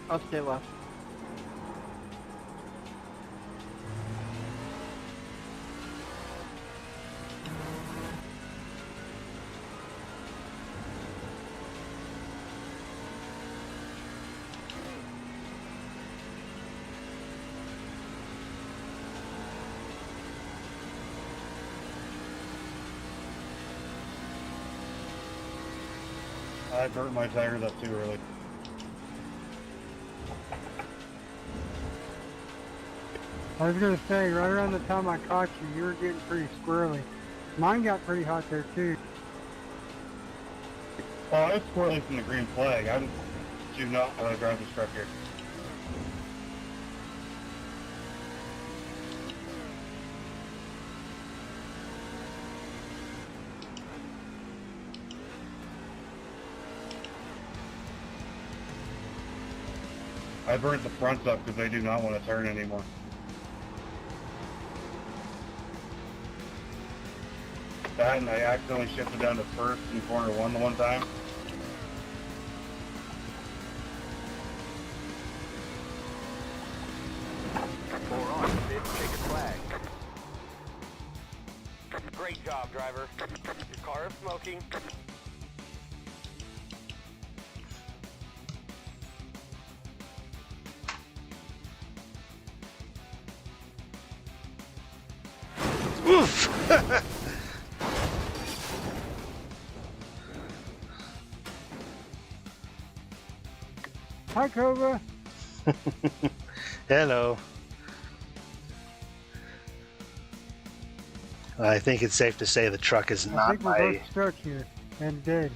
I'll stay left. I burnt my tires up too early. I was gonna say, right around the time I caught you, you were getting pretty squirrely. Mine got pretty hot there too. Well, I was squirrely from the green flag. I do not want to drive this truck here. I burnt the fronts up because they do not want to turn anymore. That, and I accidentally shifted down to first in corner one the one time. Four on, fifth, chicken flag. Great job, driver. Your car is smoking. Oof! Hi, Cobra. Hello. I think it's safe to say the truck is I not think we're my both stuck here and dead.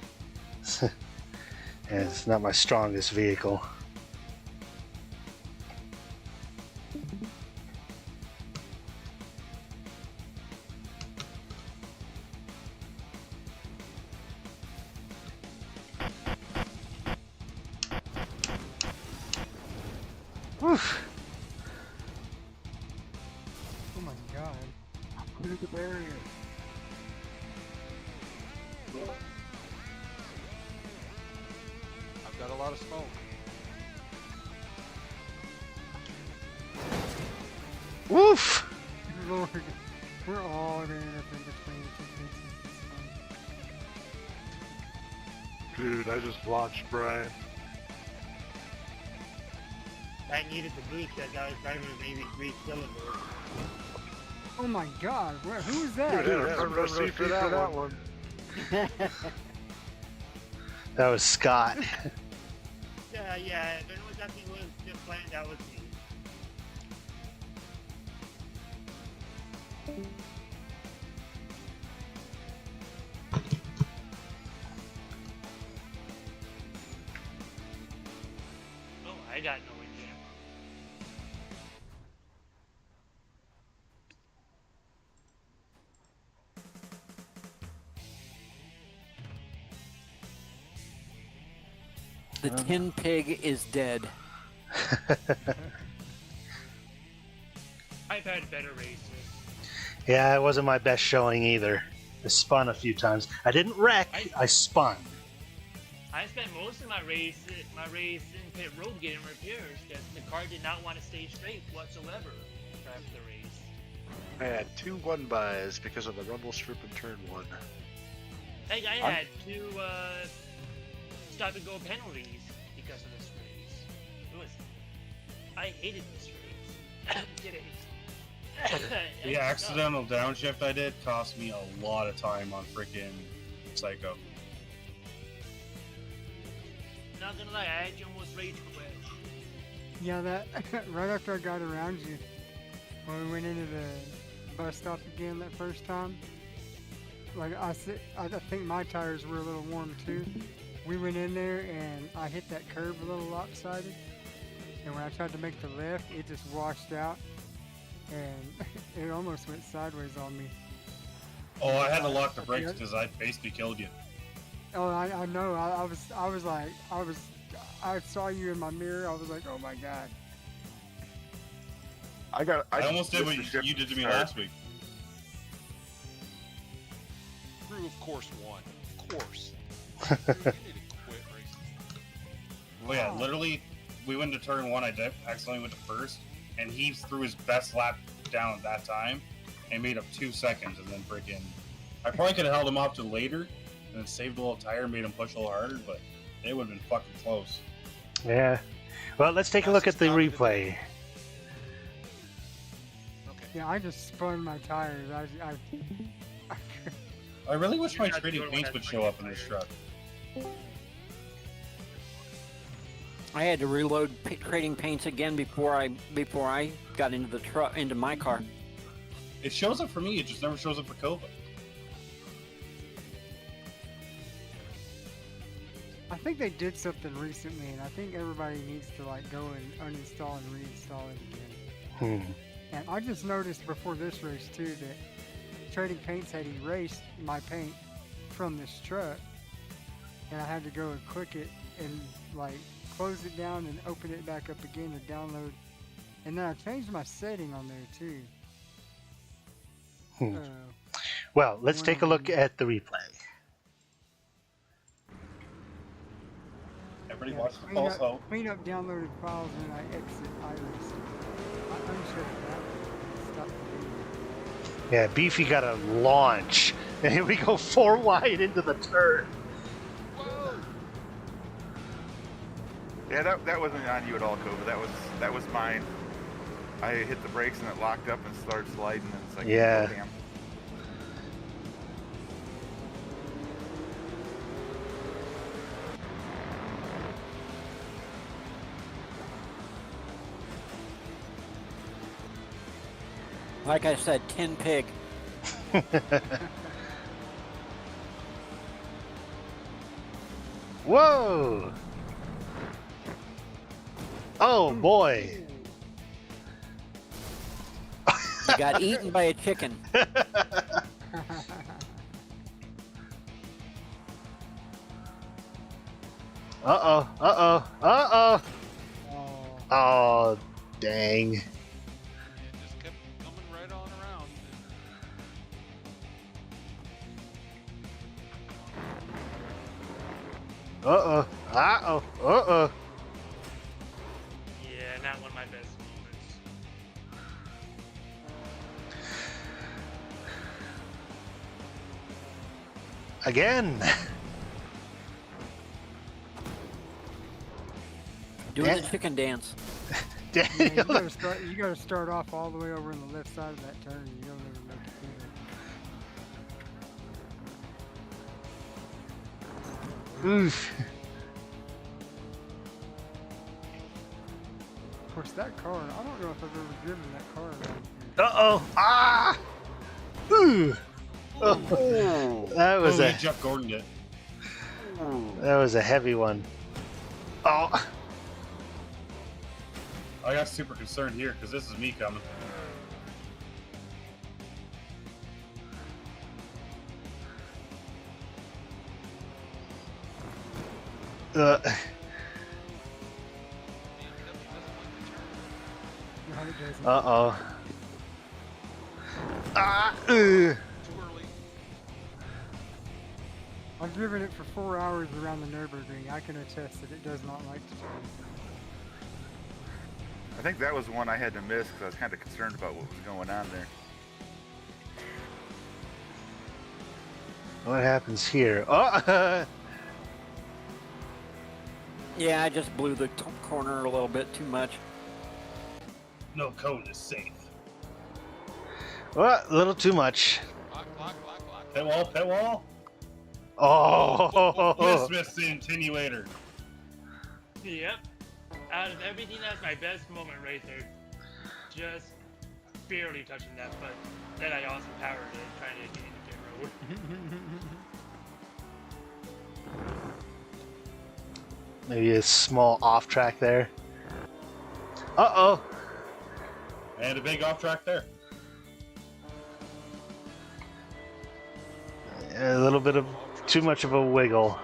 and it's not my strongest vehicle. Oof. Oh my god. Clear the barrier. I've got a lot of smoke. Woof! Lord, we're all running up in between the Dude, I just launched Brian. I needed the boost that I was driving with maybe 3 cylinders. Oh my god, who is that? Dude, I remember for that one. That was Scott. Yeah, if anyone thought he was just playing, that was me. Oh, I got no idea. The tin pig is dead. I've had better races. Yeah, it wasn't my best showing either. I spun a few times. I didn't wreck, I spun. I spent most of my race in pit road getting repairs because the car did not want to stay straight whatsoever after the race. I had 2 1-bys because of the rumble strip in turn 1. I had 2 stop and go penalties because of this race. I hated this race. Did it? The accidental downshift I did cost me a lot of time on freaking Psycho. Not gonna lie, I had you almost rage quit. Yeah, that right after I got around you, when we went into the bus stop again that first time, like I think my tires were a little warm too. We went in there and I hit that curb a little lopsided, and when I tried to make the left, it just washed out, and it almost went sideways on me. Oh, I had to lock the brakes because I basically killed you. Oh, I know. I was like, I saw you in my mirror. I was like, oh my god. I almost did what missed the you did to me start. last week. Crew, of course, won. Of course. Crew, you need to quit racing. Well, yeah, literally, we went to turn 1. I accidentally went to first, and he threw his best lap down at that time and made up 2 seconds, and then freaking. I probably could have held him off to later and then saved a little tire and made him push a little harder, but it would have been fucking close. Yeah. Well, let's take a look at the replay. Yeah, I just spun my tires. I really wish my trading paints would show up in this truck. I had to reload trading paints again before I got into the truck into my car. It shows up for me. It just never shows up for Kova. I think they did something recently, and I think everybody needs to like go and uninstall and reinstall it again. And I just noticed before this race too that Trading Paints had erased my paint from this truck, and I had to go and click it and like close it down and open it back up again to download. And then I changed my setting on there too. Well, let's take a look at the replay. Everybody watch the also. Clean up downloaded files and I exit iRacing. I'm sure that stop the video. Yeah, Beefy got a launch. And here we go 4 wide into the turn. Yeah, that wasn't on you at all, Kova. That was mine. I hit the brakes and it locked up and started sliding, and it's like, yeah. Oh, damn. Like I said, 10 pig. Whoa! Oh boy! You got eaten by a chicken. Uh-oh, uh-oh, uh-oh! Oh, dang. Just kept coming right on around. Uh-oh, uh-oh, uh-oh. Yeah, not one of my best moments. Again! Doing the chicken dance. Yeah, you gotta start off all the way over on the left side of that turn. You don't ever make it through. Oof. Of course, that car, I don't know if I've ever driven that car around here. Uh-oh! Ah! Ooh! Oh, that was a Jeff Gordon did. That was a heavy one. Oh! I got super concerned here because this is me coming. Uh-oh. Ah! I've driven it for 4 hours around the Nürburgring. I can attest that it does not like to turn. I think that was the one I had to miss because I was kind of concerned about what was going on there. What happens here? Oh! Yeah, I just blew the corner a little bit too much. No code is safe. Well, a little too much. Pit wall, pit wall. Oh! Miss the attenuator. Yep. Out of everything, that's my best moment right there. Just barely touching that, but then I also powered it trying to get into pit road. Maybe a small off track there. Uh-oh! And a big off track there. A little bit of too much of a wiggle.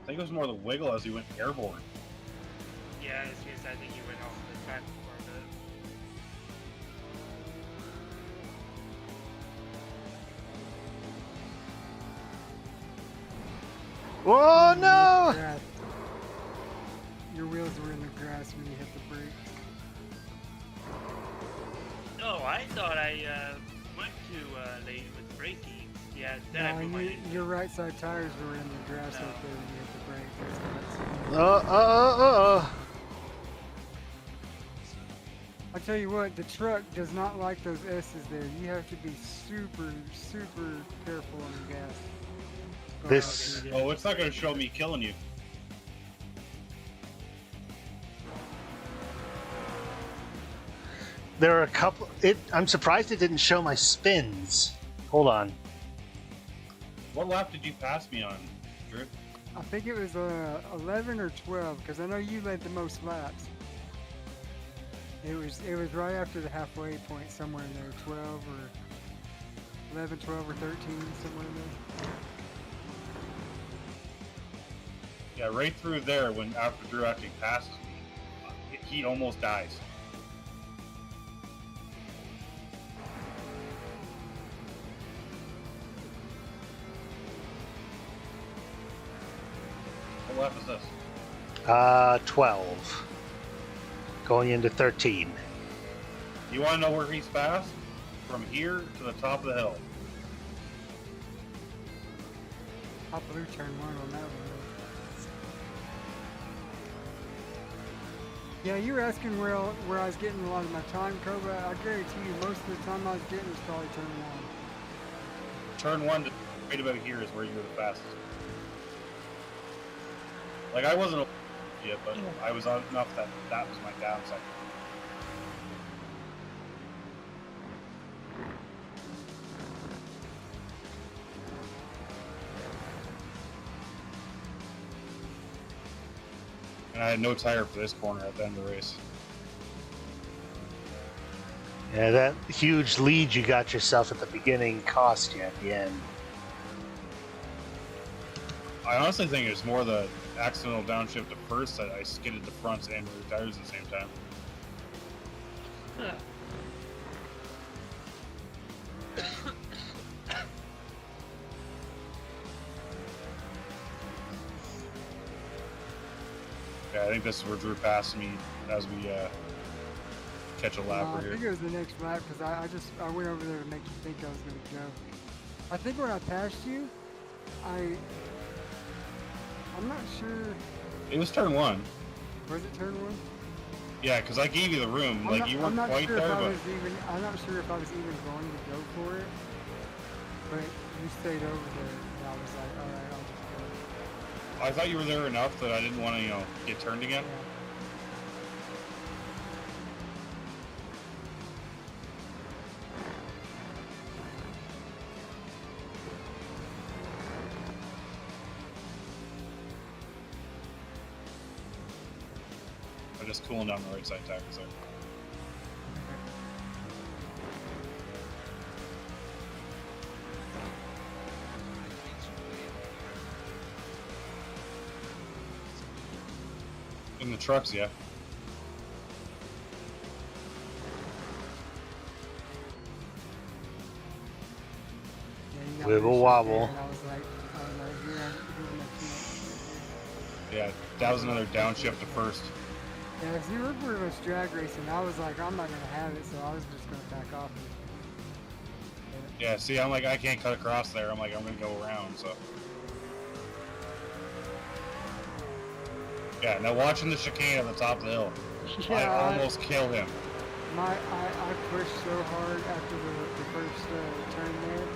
I think it was more the wiggle as he went airborne. because I think you went off the track for a bit. Oh no! Grass. Your wheels were in the grass when you hit the brakes. No, I thought I went too late with braking. Yeah, then I No, blew my engine. your right side tires were in the grass No. right there when you hit the brakes. I tell you what, the truck does not like those S's there. You have to be super, super careful on the gas. This. Oh, it's not going to show me killing you. There are a couple. I'm surprised it didn't show my spins. Hold on. What lap did you pass me on, Drew? I think it was 11 or 12 because I know you led the most laps. It was right after the halfway point, somewhere in there, 12 or 11, 12 or 13, somewhere in there. Yeah, right through there when after Drew actually passes me, he almost dies. What lap is this? 12. Going into 13. You want to know where he's fast? From here to the top of the hill. Top blue turn 1 on that one. Yeah, you were asking where I was getting a lot of my time, Cobra. I guarantee you, most of the time I was getting was probably turn 1. Turn 1 to right about here is where you're the fastest. Like, I wasn't yet, but I was on enough that that was my downside. And I had no tire for this corner at the end of the race. Yeah, that huge lead you got yourself at the beginning cost you at the end. I honestly think it was more the accidental downshift at first that I skidded the fronts and rear tires at the same time. Huh. Yeah, I think this is where Drew passed me as we catch a lap I right think here. it was the next lap because I went over there to make you think I was going to go. I think when I passed you, I'm not sure. It was turn 1. Was it turn 1? Yeah, because I gave you the room. Like, you weren't quite there, but I'm not sure if I was even going to go for it. But you stayed over there, and I was like, all right, I'll just go. I thought you were there enough that I didn't want to, get turned again. I'm just cooling down the right side tires there. In the trucks, yeah. Wibble wobble. Yeah, that was another downshift to first. Yeah, if you were pretty much drag racing, I was like, I'm not going to have it, so I was just going to back off. Yeah, see, I'm like, I can't cut across there. I'm like, I'm going to go around, so. Yeah, now watching the chicane at the top of the hill. I almost killed him. I pushed so hard after the first turn there.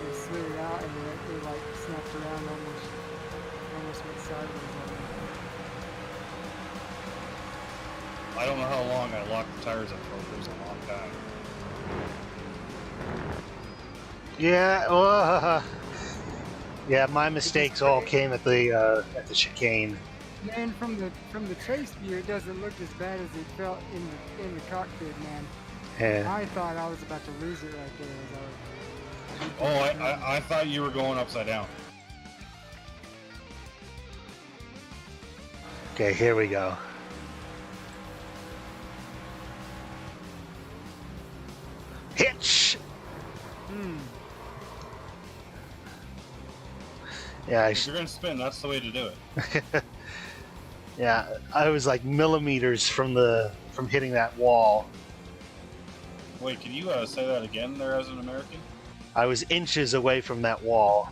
It slid out and it like snapped around almost went sideways. I don't know how long I locked the tires up for. It was a long time. Yeah, yeah, my mistakes all came at the chicane. Man, from the trace view, it doesn't look as bad as it felt in the cockpit, man. Yeah. I thought I was about to lose it right there. I thought you were going upside down. Okay, here we go. Yeah, If you're gonna spin, that's the way to do it. yeah, I was like millimeters from hitting that wall. Wait, can you say that again there as an American? I was inches away from that wall.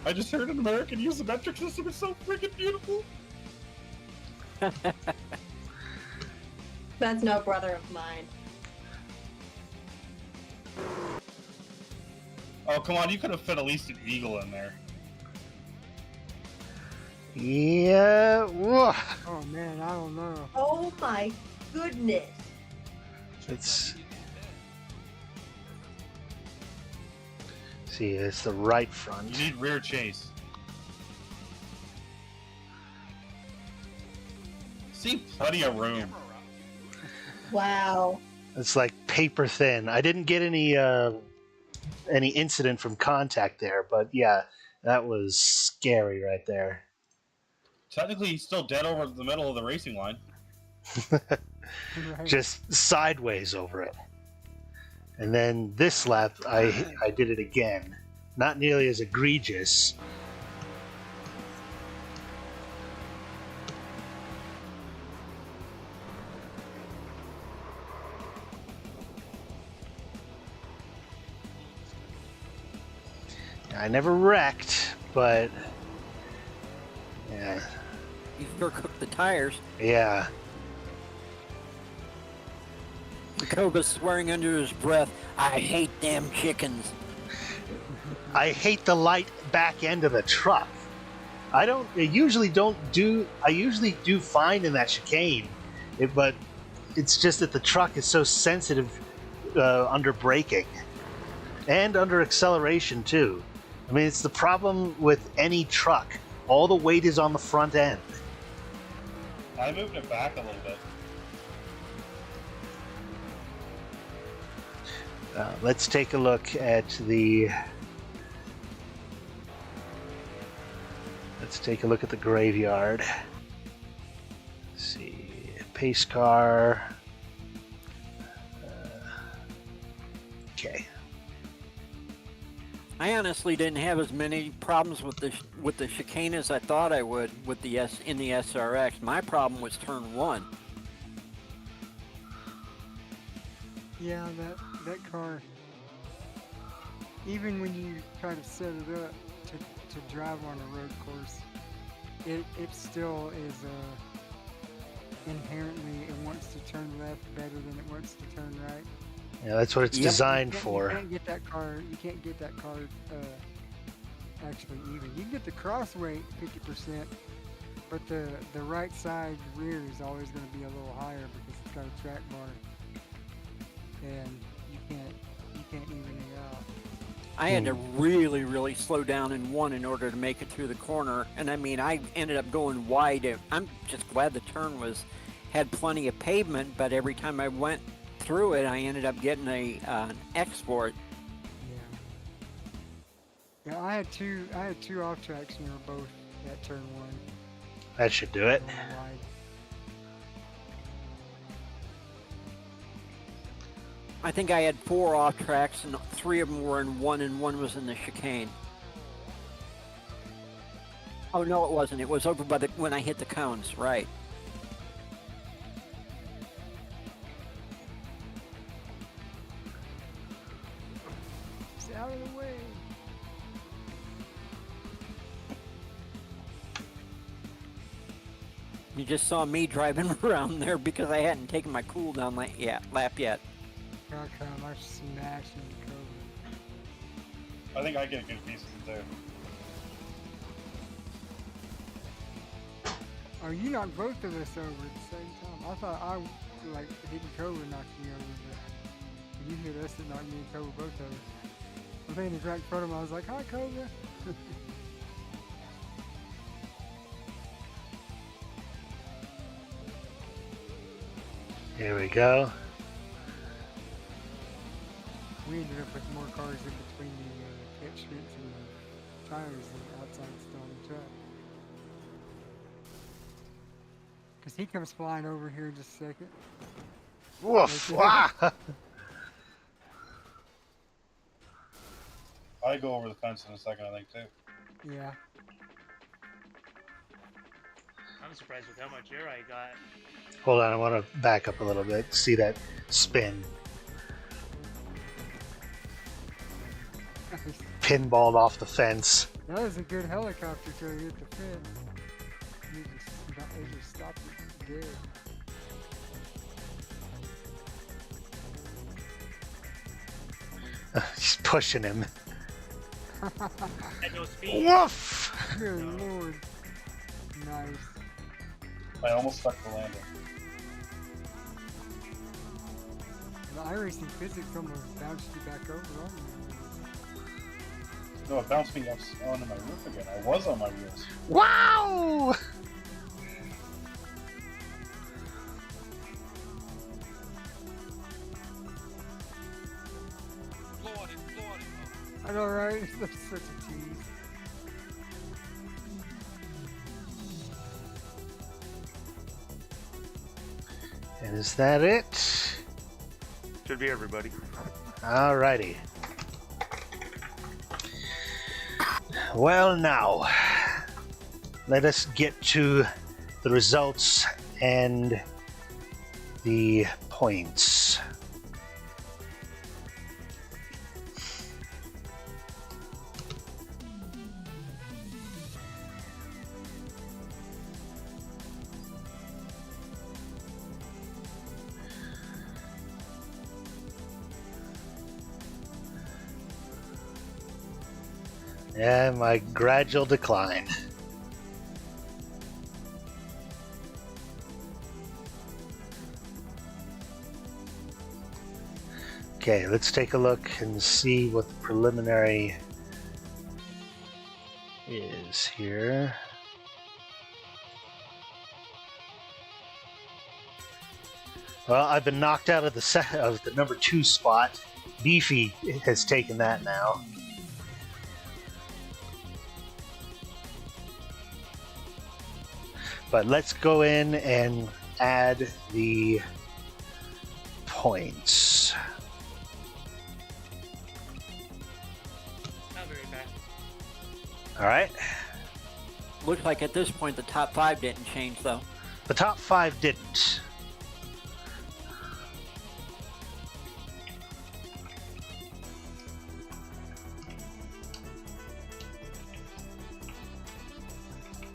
I just heard an American use the metric system. It's so freaking beautiful. That's no brother of mine. Oh, come on, you could have fit at least an eagle in there. Yeah. Whoa. Oh man, I don't know. Oh my goodness. It's see, it's the right front. You need rear chase. See, plenty of room. Wow. It's like paper thin. I didn't get any incident from contact there, but yeah, that was scary right there. Technically, he's still dead over the middle of the racing line. Just sideways over it. And then this lap, I did it again. Not nearly as egregious. I never wrecked, but yeah. You sure cooked the tires. Yeah. Koba's swearing under his breath, I hate them chickens. I hate the light back end of the truck. I usually do fine in that chicane, but it's just that the truck is so sensitive under braking and under acceleration too. I mean, it's the problem with any truck. All the weight is on the front end. I moved it back a little bit. Let's take a look at the. Let's take a look at the graveyard. Let's see, pace car. Okay. I honestly didn't have as many problems with the chicane as I thought I would with the in the SRX. My problem was turn 1. Yeah, that car. Even when you try to set it up to drive on a road course, it still is inherently it wants to turn left better than it wants to turn right. Yeah, that's what it's designed You for. can't get that car. You can't get that car actually even. You can get the cross weight 50%, but the right side rear is always going to be a little higher because it's got a track bar, and you can't even it out. I had to really, really slow down in 1 in order to make it through the corner, and I mean, I ended up going wide. I'm just glad the turn had plenty of pavement, but every time I went through it, I ended up getting an export. Yeah, I had two off tracks and they were both at turn 1. That should do it. Wide. I think I had 4 off tracks, and 3 of them were in 1, and 1 was in the chicane. Oh no, it wasn't. It was over by when I hit the cones, right? Stay out of the way. You just saw me driving around there because I hadn't taken my cooldown lap yet. How come I smashed into Cobra? I think I get good pieces there. Oh, you knocked both of us over at the same time. I thought I hitting Cobra knocked me over, but you hit us and knocked me and Cobra both over. I think he's right in front of him. I was like, "Hi, Cobra." Here we go. We ended up with more cars in between the catch strips and the tires than outside still on the track. Because he comes flying over here in just a second. Woof! Ah! probably go over the fence in a second, I think, too. Yeah. I'm surprised with how much air I got. Hold on, I want to back up a little bit. See that spin. Pinballed off the fence. That was a good helicopter till you hit the fence. It just stopped it dead. He's pushing him. At no speed. Woof! Good lord. Nice. I almost stuck the landing. The iRacing physics almost bounced you back over on you. No, it bounced me up onto my roof again. I was on my wheels. Wow! I know, right? That's such a tease. And is that it? Should be everybody. Alrighty. Well, now, let us get to the results and the points. Yeah, my gradual decline. Okay, let's take a look and see what the preliminary is here. Well, I've been knocked out of the number 2 spot. Beefy has taken that now. But let's go in and add the points. I'll be right back. All right. Looks like at this point the top 5 didn't change though. The top 5 didn't.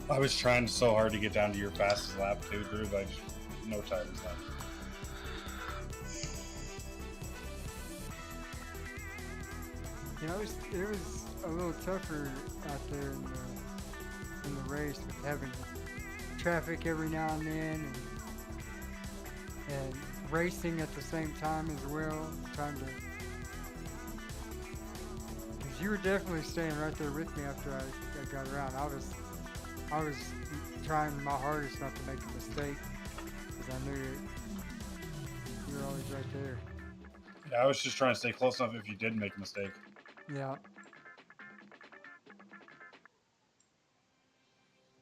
I was trying so hard to get down to your fastest lap too, Drew, but I just, no tires left. You know, it was a little tougher out there in the race with having traffic every now and then and racing at the same time as well. Trying to, because you were definitely staying right there with me after I got around. I was trying my hardest not to make a mistake because I knew you were always right there. Yeah, I was just trying to stay close enough if you did make a mistake. Yeah.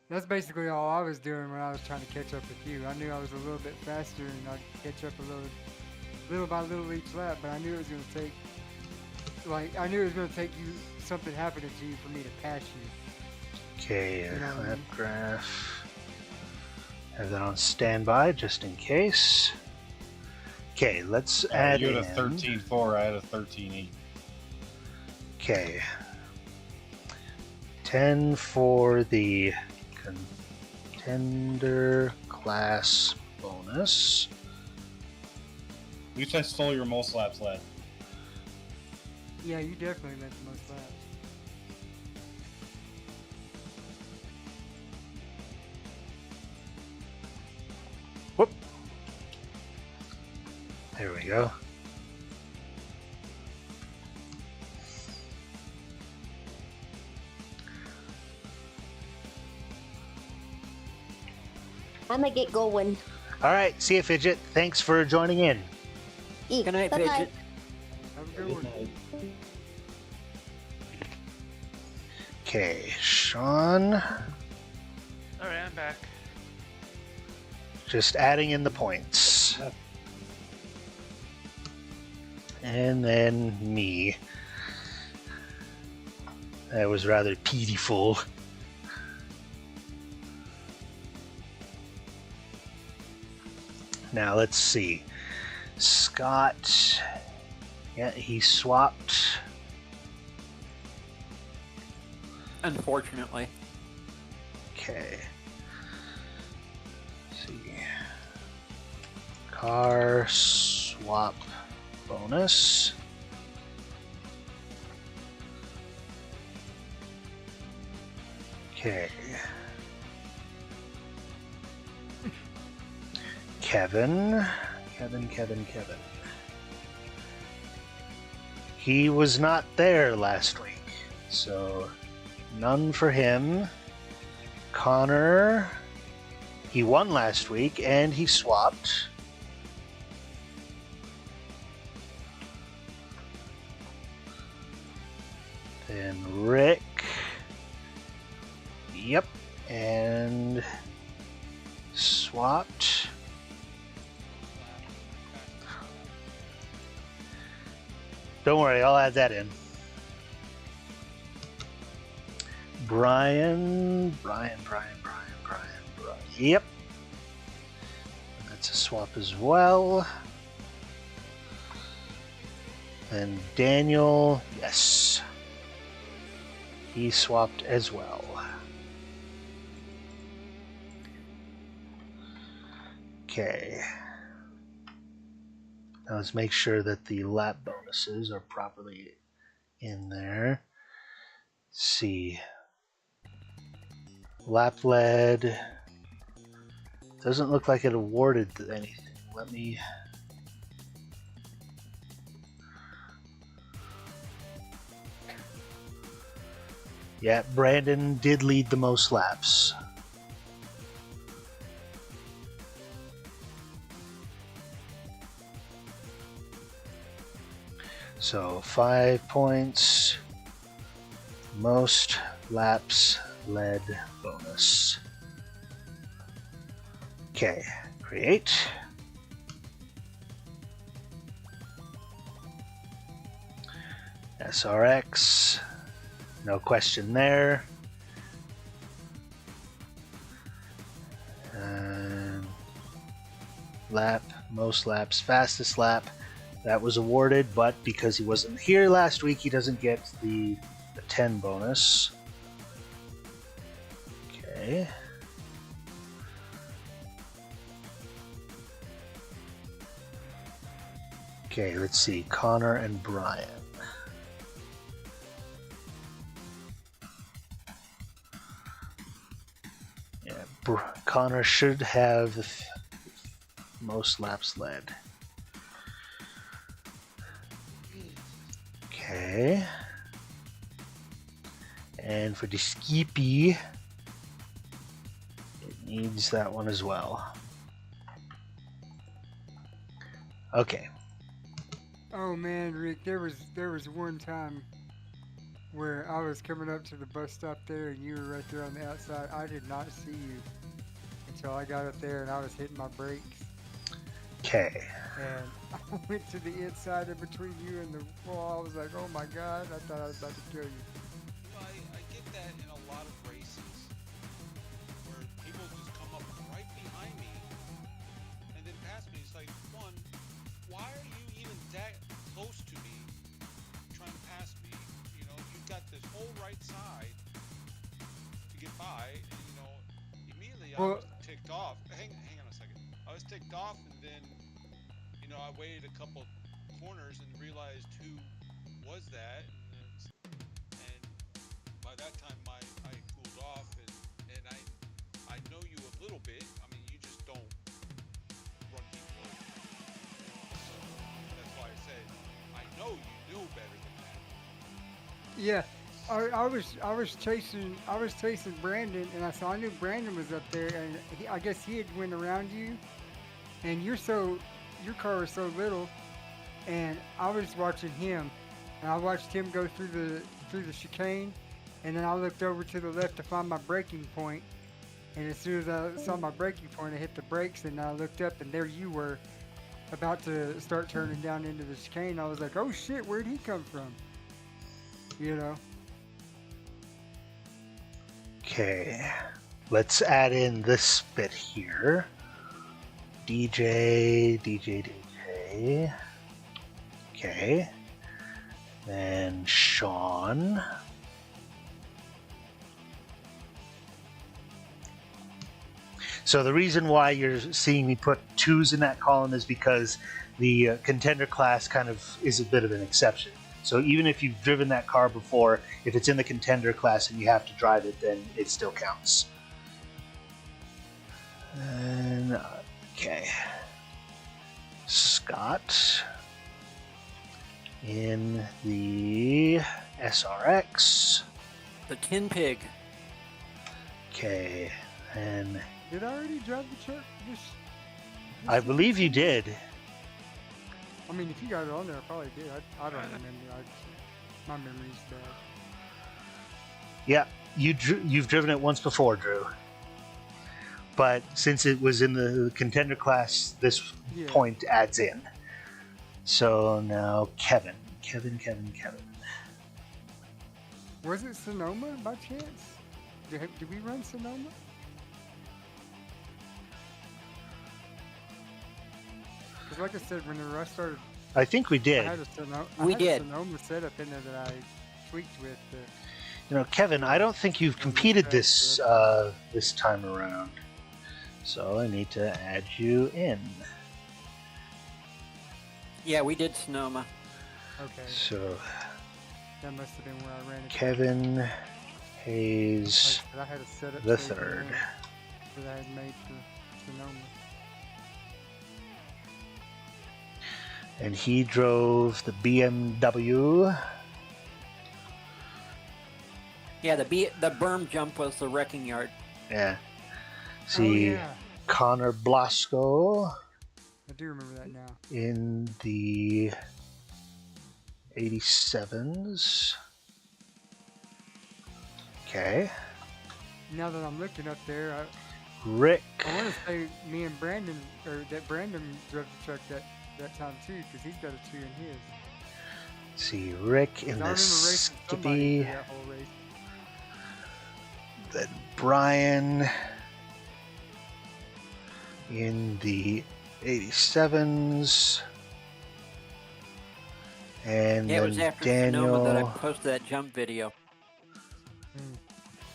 That's basically all I was doing when I was trying to catch up with you. I knew I was a little bit faster and I'd catch up a little by little each lap, but I knew it was going to take, I knew it was going to take you, something happening to you for me to pass you. Okay, You know what I lap mean? graph. Have that on standby just in case. Okay, let's add you in. had a 13.4, I had a 13.8. Okay. 10 for the contender class bonus. At least I stole your most laps led. Yeah, you definitely led the most laps. Whoop. There we go. I'm gonna get going. All right, see you, Fidget. Thanks for joining in. Good night, Bye-bye. Fidget. Have a good one. Okay, Sean. Alright, I'm back. Just adding in the points. And then me. That was rather pitiful. Now let's see. Scott. Yeah, he swapped. Unfortunately. Okay. Let's see. Car swap bonus. Okay. Kevin. He was not there last week, so none for him. Connor, he won last week and he swapped. Then Rick. Yep, and swapped. Don't worry, I'll add that in. Brian. Yep. That's a swap as well. And Daniel, yes. He swapped as well. Okay. Now let's make sure that the lap bonuses are properly in there. Let's see. Lap lead. Doesn't look like it awarded anything. Let me... Yeah, Brandon did lead the most laps. So 5 points, most laps led bonus. Okay, create. SRX, no question there. And lap, most laps, fastest lap. That was awarded, but because he wasn't here last week, he doesn't get the 10 bonus. Okay. Okay, let's see. Connor and Brian. Yeah, Connor should have the most laps led. Okay. And for the Skippy, it needs that one as well. Okay. Oh man, Rick, there was one time where I was coming up to the bus stop there and you were right there on the outside. I did not see you until I got up there and I was hitting my brakes. Okay. And I went to the inside in between you and the wall. I was like, oh my god, I thought I was about to kill you. I get that in a lot of races where people just come up right behind me and then pass me. It's like, one, why are you even that close to me trying to pass me? You know, you've got this whole right side to get by, and you know, immediately I was ticked off. Hang on a second. I was ticked off, and then you know, I waited a couple corners and realized who was that, and by that time I cooled off, and I know you a little bit. I mean, you just don't run people over. So that's why I said I know you knew better than that. Yeah, I was chasing Brandon, and I knew Brandon was up there, and I guess he had went around you, and your car was so little, and I was watching him, and I watched him go through the chicane, and then I looked over to the left to find my braking point, and as soon as I saw my braking point, I hit the brakes, and I looked up, and there you were, about to start turning down into the chicane. I was like, oh shit, where'd he come from? You know? Okay, let's add in this bit here. DJ. Okay. Then Sean. So the reason why you're seeing me put 2s in that column is because the contender class kind of is a bit of an exception. So even if you've driven that car before, if it's in the contender class and you have to drive it, then it still counts. And, okay. Scott in the SRX. The Tin Pig. Okay, and Did I already drive the truck? I believe you did. I mean, if you got it on there, I probably did. I don't remember. My memory's bad. Yeah, you've driven it once before, Drew. But since it was in the contender class, this point adds in. So now Kevin. Was it Sonoma by chance? Did we run Sonoma? Because like I said, whenever I started... I think we did. I had a Sonoma setup in there that I tweaked with. You know, Kevin, I don't think you've competed this this time around. So I need to add you in. Yeah, we did Sonoma. Okay. So that must have been where I ran it. Kevin Hayes I had a setup the saved in third. there that I had made for Sonoma. And he drove the BMW. Yeah, the berm jump was the wrecking yard. Yeah. See, yeah. Connor Blasco I do remember that now. in the 87s. Okay. Now that I'm looking up there, Rick. I want to say me and Brandon, or that Brandon drove the truck that time too, because he's got a 2 in his. See, Rick in I the remember racing somebody Skippy. through that whole race. Then Brian in the 87s. And Yeah, it then was after Daniel Sonoma that I posted that jump video.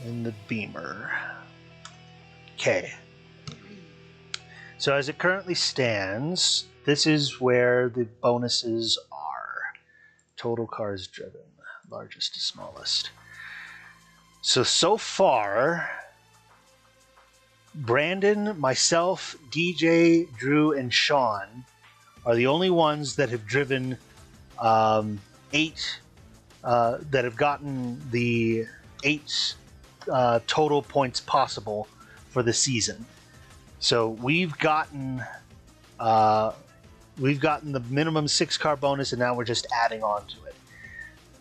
in the Beamer. Okay. So as it currently stands, this is where the bonuses are. Total cars driven, largest to smallest. So far, Brandon, myself, DJ, Drew, and Sean are the only ones that have driven 8, that have gotten the 8 total points possible for the season. So we've gotten the minimum 6-car bonus, and now we're just adding on to it.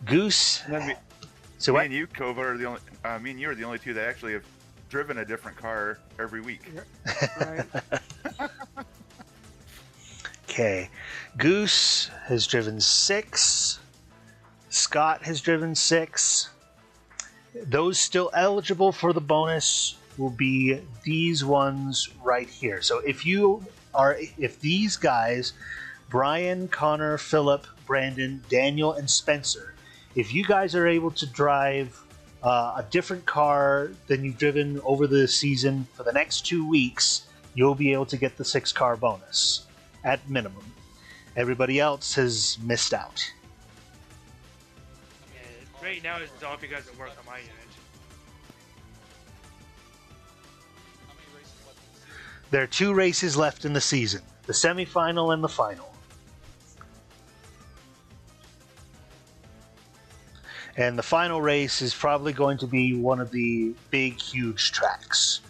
Goose. So me and you, Kova, are the only. Me and you are the only 2 that actually have driven a different car every week. Right. Okay. Goose has driven 6. Scott has driven 6. Those still eligible for the bonus will be these ones right here. So if these guys, Brian, Connor, Philip, Brandon, Daniel, and Spencer, if you guys are able to drive a different car than you've driven over the season for the next 2 weeks, you'll be able to get the 6-car bonus at minimum. Everybody else has missed out. Yeah, right now it's all because of work on my unit. There are 2 races left in the season, the semifinal and the final. And the final race is probably going to be one of the big, huge tracks.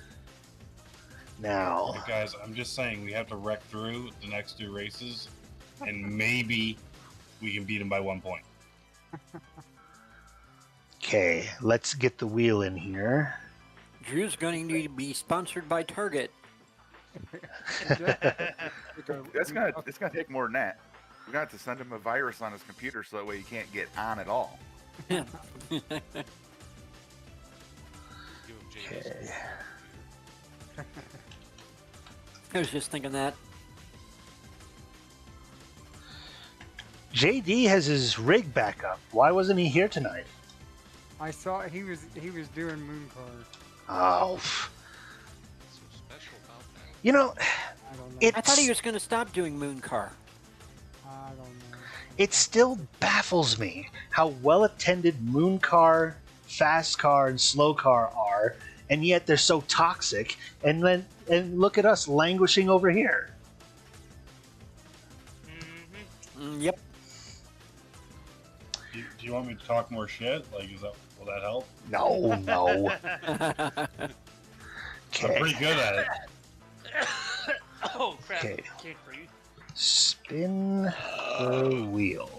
Now, Hey guys, I'm just saying we have to wreck through the next 2 races, and maybe we can beat them by 1 point. okay, let's get the wheel in here. Drew's going to need to be sponsored by Target. It's gonna take more than that. We're gonna have to send him a virus on his computer so that way he can't get on at all. Okay. I was just thinking that. JD has his rig back up. Why wasn't he here tonight? I saw he was doing Mooncar. Oh. So special about that. You know, I don't know. I thought he was going to stop doing Mooncar. I don't know. it still baffles me how well attended Mooncar, Fast Car, and Slow Car are, and yet they're so toxic. And look at us languishing over here. Yep. Do you want me to talk more shit? Like, will that help? No. I'm pretty good at it. Oh crap! Okay. Can't breathe. Spin the wheel.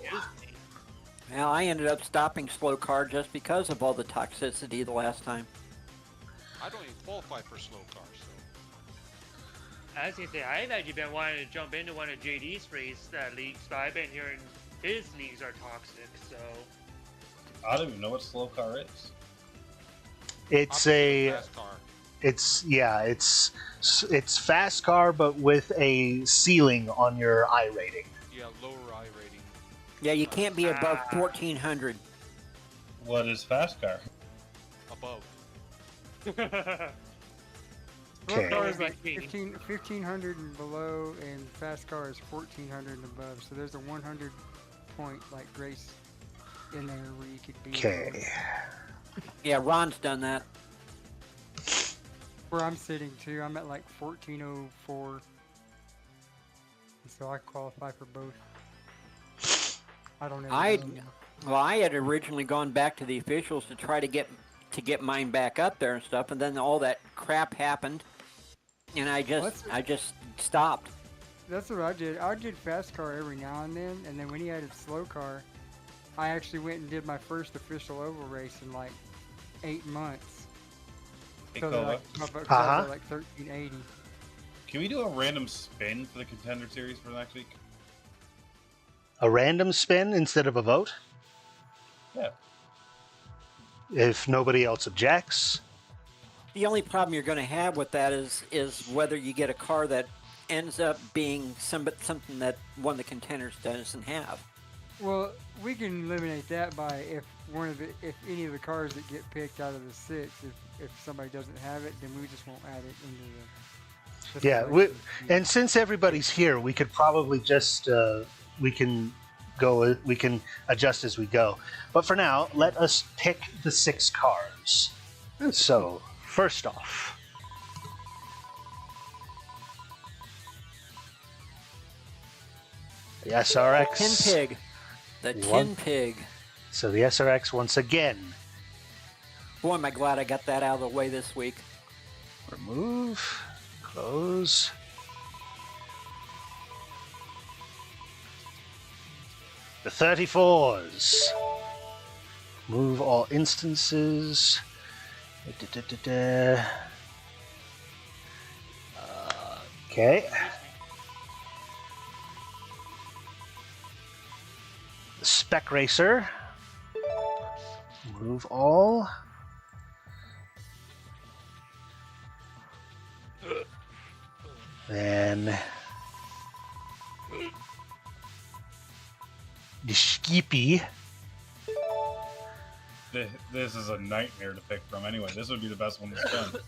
Well, I ended up stopping Slow Car just because of all the toxicity the last time. I don't even qualify for slow cars, so. I was gonna say, I've actually been wanting to jump into one of JD's race leagues, but I've been hearing his leagues are toxic, so. I don't even know what slow car is. It's Fast car. it's Fast Car, but with a ceiling on your I rating. Yeah, lower I rating. Yeah, you can't be above 1400. What is fast car? Above. Slow car is Okay. like 1500 and below, and fast car is 1400 and above. So there's a 100 point like grace in there where you could be. Okay. Yeah, Ron's done that. Where I'm sitting too, I'm at like 1404. So I qualify for both. I don't know. Well, I had originally gone back to the officials to try to get mine back up there and stuff, and then all that crap happened, and I just stopped. That's what I did. I did fast car every now and then when he added slow car, I actually went and did my first official oval race in like 8 months. Hey, So Kova. like, my bucks was like 1380. Can we do a random spin for the Contender Series for next week? A random spin instead of a vote? Yeah. If nobody else objects. The only problem you're going to have with that is whether you get a car that ends up being something that one of the contenders doesn't have. Well, we can eliminate that by if any of the cars that get picked out of the 6, if somebody doesn't have it, then we just won't add it into the. Yeah, and since everybody's here, we could probably just we can adjust as we go. But for now, let us pick the 6 cars. So, first off, the SRX. Tin Pig. The Tin Pig. So the SRX once again. Boy, am I glad I got that out of the way this week. Remove. Close. The 34s. Move all instances. Okay. The Spec Racer. Move all. Then the Skippy. This is a nightmare to pick from anyway. This would be the best one to spin.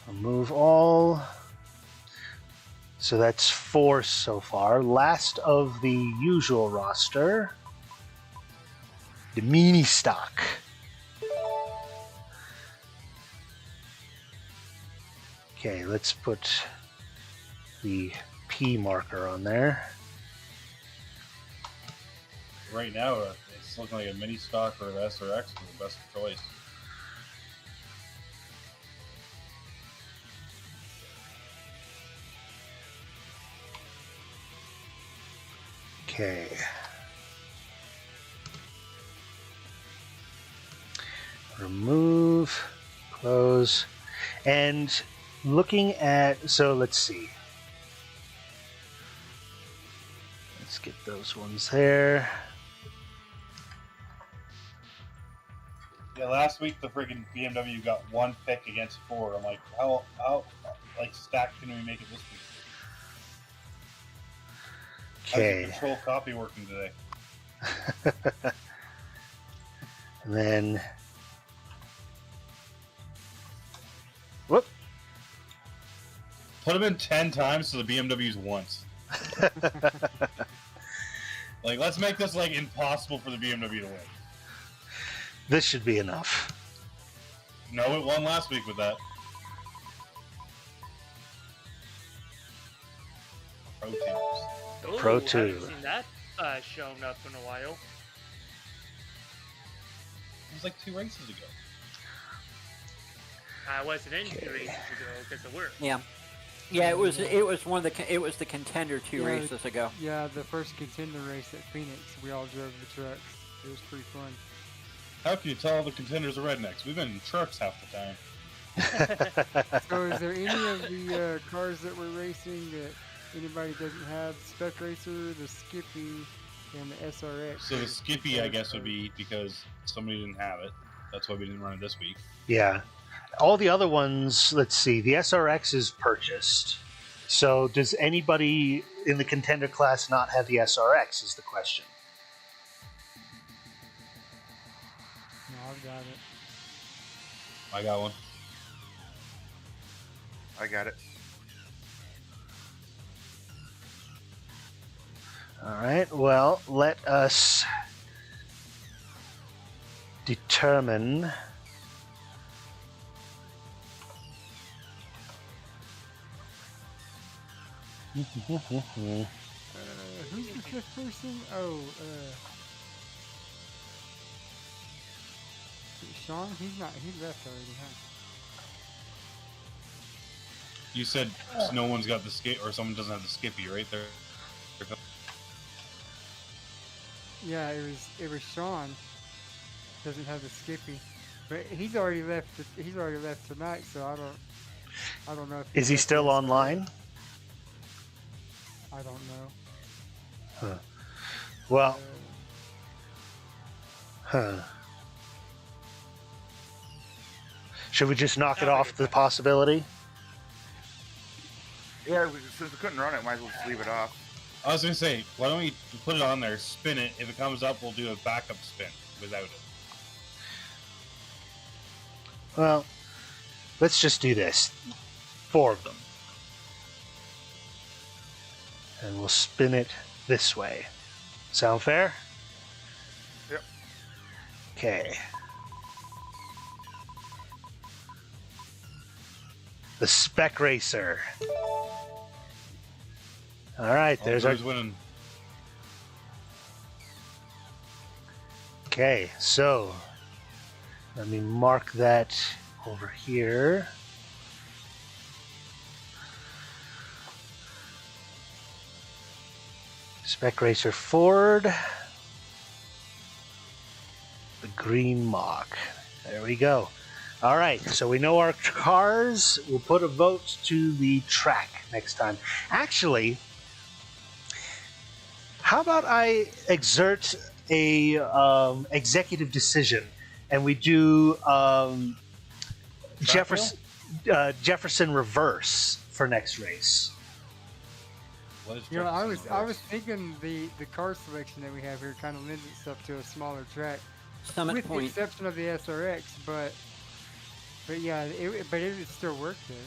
Remove all. So that's 4 so far. Last of the usual roster. The mini stock. Okay, let's put the P marker on there. Right now, it's looking like a mini stock or an SRX is the best choice. Okay. Remove, close, and looking at, so let's see. Let's get those ones there. Yeah, last week the friggin' BMW got 1 pick against 4. I'm like, how like stacked can we make it this week? How's Okay. the control copy working today? And then, whoop. Put them in 10 times to the BMWs once. Like, let's make this like impossible for the BMW to win. This should be enough. No, it won last week with that. Pro teams. Ooh, Pro haven't 2. seen that shown up in a while. It was like 2 races ago. I wasn't in 2 races ago because of work. Yeah, it was the Contender 2 races ago. Yeah, the first Contender race at Phoenix, we all drove the trucks. It was pretty fun. How can you tell all the Contenders are rednecks? We've been in trucks half the time. So is there any of the cars that we're racing that anybody doesn't have? Spec Racer, the Skippy, and the SRX. So the Skippy, I guess, would be because somebody didn't have it. That's why we didn't run it this week. Yeah. All the other ones, let's see, the SRX is purchased. So does anybody in the Contender class not have the SRX is the question. No, I've got it. I got one. I got it. Alright, well, let us determine Who's the fifth person? Oh, Sean? He's not. He left already, huh? You said no one's got the skip, or someone doesn't have the Skippy, right? There. Yeah, it was Sean. Doesn't have the Skippy, but he's already left. He's already left tonight, so I don't know if Is he still online? I don't know. Huh. Well, should we just knock it off the possibility? Yeah, since we couldn't run it, might as well just leave it off. I was gonna say, why don't we put it on there, spin it? If it comes up, we'll do a backup spin without it. Well, let's just do this. 4 of them. And we'll spin it this way. Sound fair? Yep. Okay. The Spec Racer. Alright, there's our... winning. Okay, so let me mark that over here. Spec Racer Ford. The green mock. There we go. All right, so we know our cars. We'll put a vote to the track next time. Actually, how about I exert a executive decision and we do Jefferson reverse for next race. You know, I was thinking the car selection that we have here kind of lends itself to a smaller track, Summit with Point. the exception of the SRX. But yeah, it would still work there.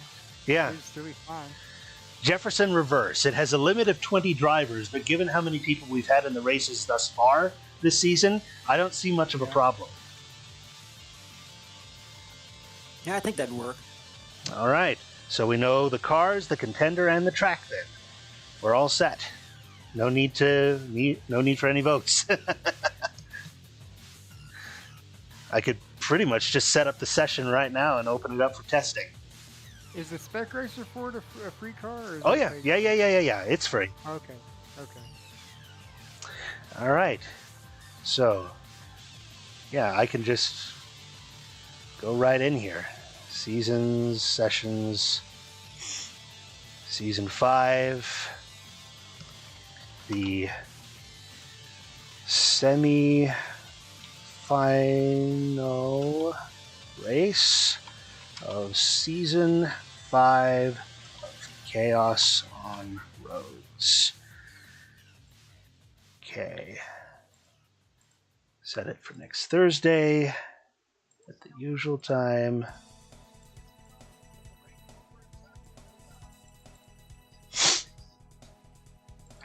Yeah. It would still be fine. Jefferson reverse. It has a limit of 20 drivers, but given how many people we've had in the races thus far this season, I don't see much of a problem. Yeah, I think that'd work. All right. So we know the cars, the contender, and the track then. We're all set. No need for any votes. I could pretty much just set up the session right now and open it up for testing. Is the Spec Racer Ford a free car? Or is Oh it yeah, paid? yeah. It's free. Okay. All right. So, yeah, I can just go right in here. Seasons, sessions, Season 5, the semi-final final race of Season 5 of Chaos on Roads. Okay. Set it for next Thursday at the usual time.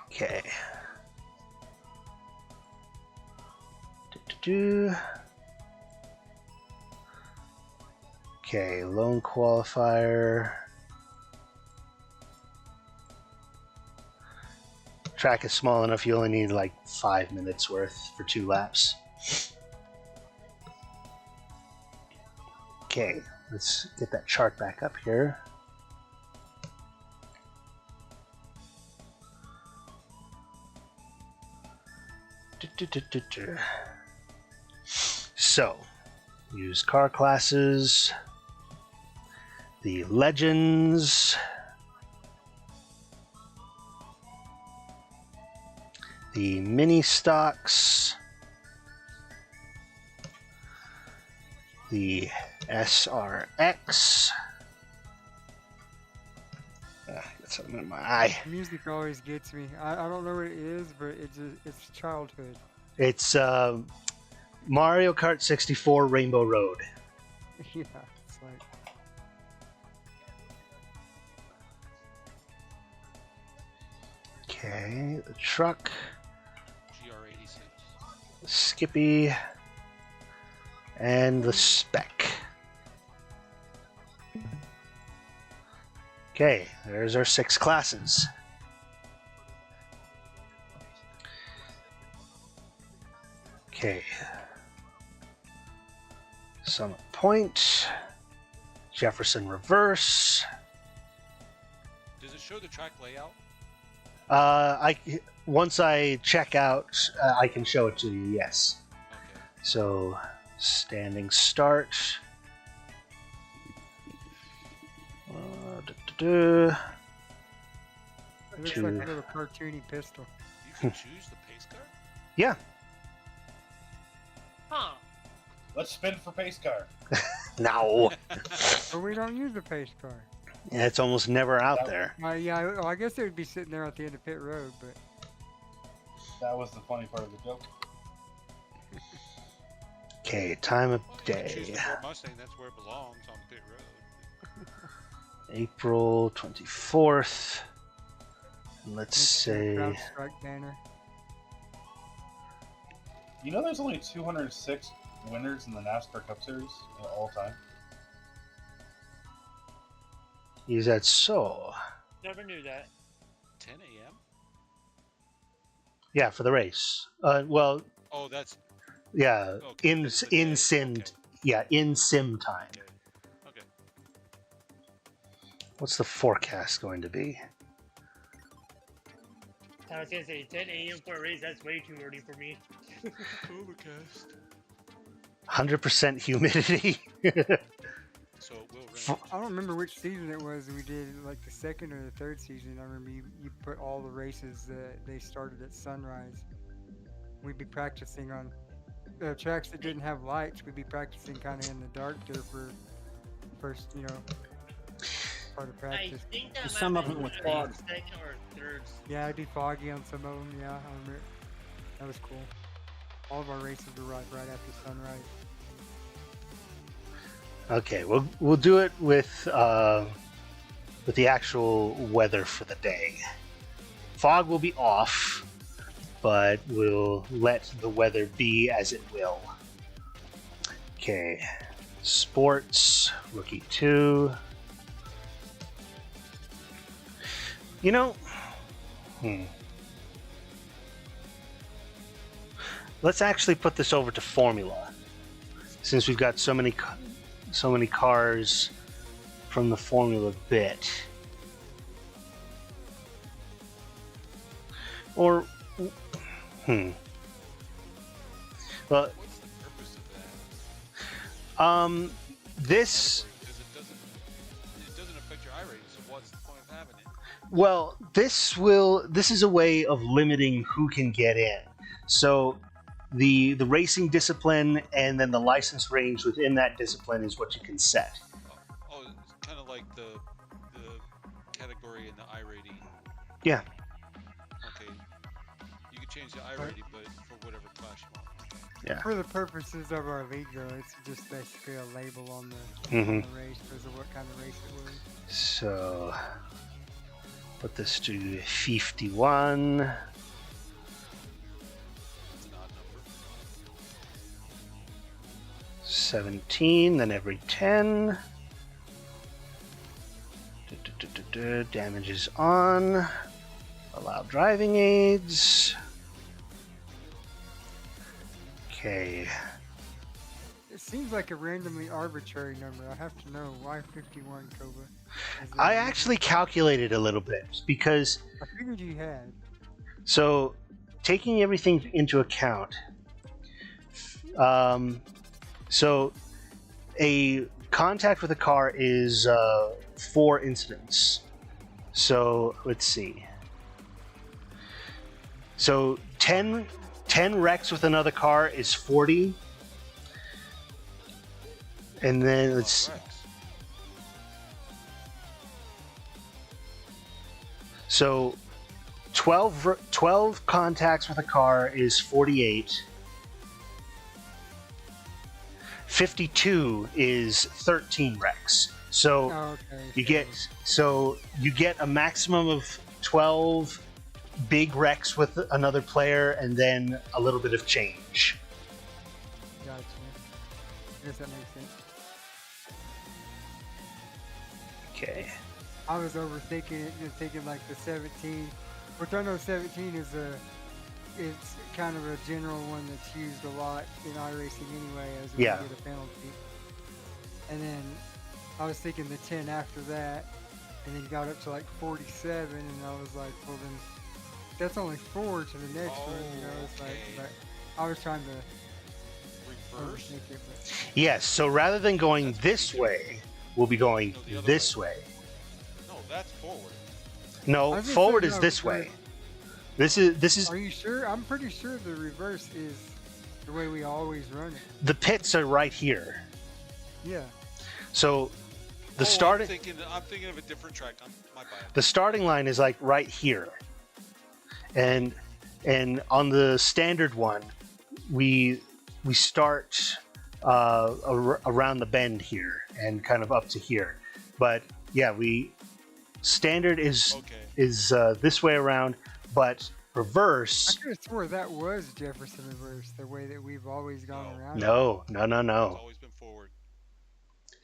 Okay. Okay, lone qualifier. Track is small enough, you only need like 5 minutes worth for 2 laps. Okay, let's get that chart back up here. So, use car classes, the legends, the mini stocks, the SRX. Got something in my eye. Music always gets me. I don't know what it is, but it's childhood. It's Mario Kart 64 Rainbow Road. Yeah, it's like. Okay, the truck. GR86. Skippy. And the spec. Okay, there's our 6 classes. Okay. Summit Point. Jefferson Reverse. Does it show the track layout? Once I check out, I can show it to you, yes. Okay. So, standing start. It looks like a little cartoony pistol. You can choose the pace car? Yeah. Huh. Let's spin for pace car. No. But we don't use the pace car. Yeah, it's almost never out there. Yeah, I guess it would be sitting there at the end of pit road, but. That was the funny part of the joke. Okay, time of Choose day. the Ford Mustang, that's where it belongs, on pit road. April 24th. And let's say. Proud Strike banner. You know there's only 206 winners in the NASCAR Cup Series all time? Is that so? Never knew that. 10 a.m.? Yeah, for the race. Well. Oh, that's. Yeah, Okay, in sim. Okay. Yeah, in sim time. Okay. What's the forecast going to be? I was gonna say 10 a.m. for a race. That's way too early for me. Overcast. 100% humidity. So it will rain. I don't remember which season it was we did, like the second or the third season. I remember you put all the races that they started at sunrise. We'd be practicing on tracks that didn't have lights. We'd be practicing kind of in the dark there for first, part of practice. I think that Some might of have them been with fog. second or third. Yeah, it'd be foggy on some of them. Yeah, I remember. That was cool. All of our races were right after sunrise. Okay, we'll do it with the actual weather for the day. Fog will be off, but we'll let the weather be as it will. Okay, sports, rookie 2. Let's actually put this over to Formula, since we've got so many cars from the Formula bit. Or, well, What's the purpose of that? this. Because it doesn't affect your iRating, so what's the point of having it? Well, this is a way of limiting who can get in. So the racing discipline and then the license range within that discipline is what you can set. Oh, it's kind of like the category in the iRating. Yeah. Okay. You can change the iRating, but for whatever class you want. Okay. Yeah. For the purposes of our league, though, it's just basically a label on the, Mm-hmm. on the race because of what kind of race it was. So put this to 51. It's an odd number. 17, then every 10. Damage is on. Allow driving aids. Okay. It seems like a randomly arbitrary number. I have to know why 51, Koba. I actually calculated a little bit because I figured you had. so taking everything into account, so a contact with a car is 4 incidents. So let's see. So 10 wrecks with another car is 40. And then let's so 12 contacts with a car is 48. 52 is 13 wrecks. So you get a maximum of 12 big wrecks with another player and then a little bit of change. Gotcha. I guess that makes sense. Okay. I was overthinking it and thinking like the 17, which I know 17 is it's kind of a general one that's used a lot in iRacing anyway as a way to get a penalty. And then I was thinking the 10 after that, and then got up to like 47, and I was like, well then, that's only 4 to the next one, you know, it's like, but I was trying to reverse overthink it, but Yes, so rather than going this way, we'll be going this way. No, that's forward. No, forward is this way. This is. Are you sure? I'm pretty sure the reverse is the way we always run it. The pits are right here. Yeah. So the starting. I'm thinking of a different track. My bad. The starting line is like right here, and on the standard one, we start around the bend here and kind of up to here. But yeah, standard is this way around. But reverse. I could have swore that was Jefferson reverse, the way that we've always gone around. No. It's always been forward.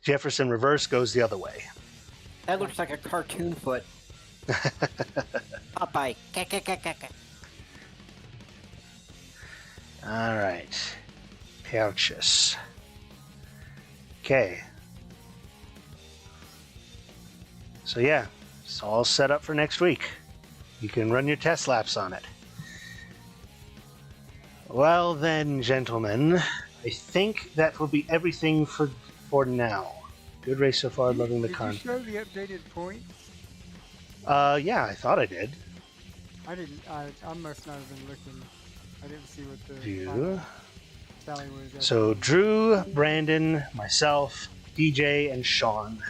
Jefferson reverse goes the other way. That looks like a cartoon foot. Popeye. All right. Purchase. Okay. So yeah, it's all set up for next week. You can run your test laps on it. Well then, gentlemen, I think that will be everything for now. Good race so far, loving the content. Did you show the updated points? Yeah, I thought I did. I didn't. I must not have been looking. I didn't see what the View. tally was. So Drew, Brandon, myself, DJ, and Sean.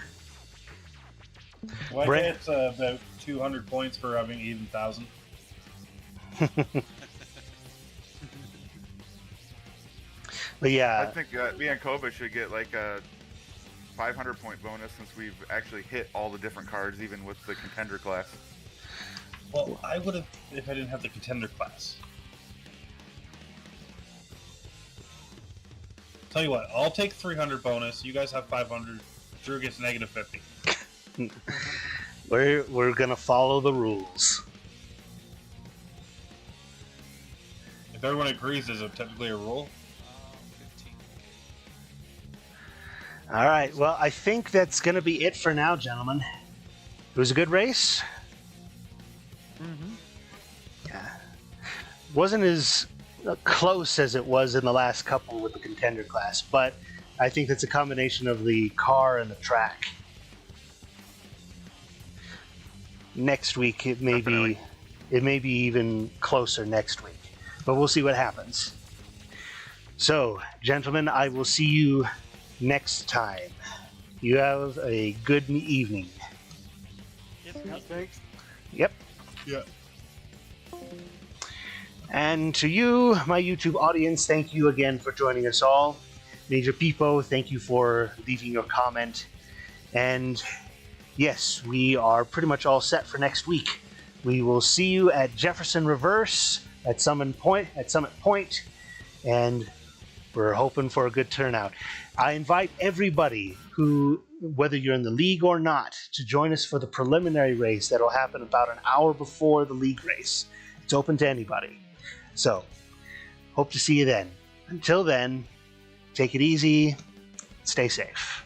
Well, I get about 200 points for having even 1,000. But yeah, I think me and Koba should get like a 500-point bonus since we've actually hit all the different cards, even with the contender class. Well, I would have if I didn't have the contender class. Tell you what, I'll take 300 bonus. You guys have 500. Drew gets negative 50. We're gonna follow the rules. If everyone agrees, is it technically a rule? 15. All right. Well, I think that's gonna be it for now, gentlemen. It was a good race. Mm-hmm. Yeah. Wasn't as close as it was in the last couple with the contender class, but I think that's a combination of the car and the track. Next week it may be even closer next week, but we'll see what happens. So, gentlemen, I will see you next time. You have a good evening. Thanks. Yep. Yeah. And to you, my YouTube audience, thank you again for joining us all. Major Peepo, thank you for leaving your comment. And yes, we are pretty much all set for next week. We will see you at Jefferson Reverse at Summit Point, and we're hoping for a good turnout. I invite everybody who, whether you're in the league or not, to join us for the preliminary race that'll happen about an hour before the league race. It's open to anybody. So, hope to see you then. Until then, take it easy, stay safe.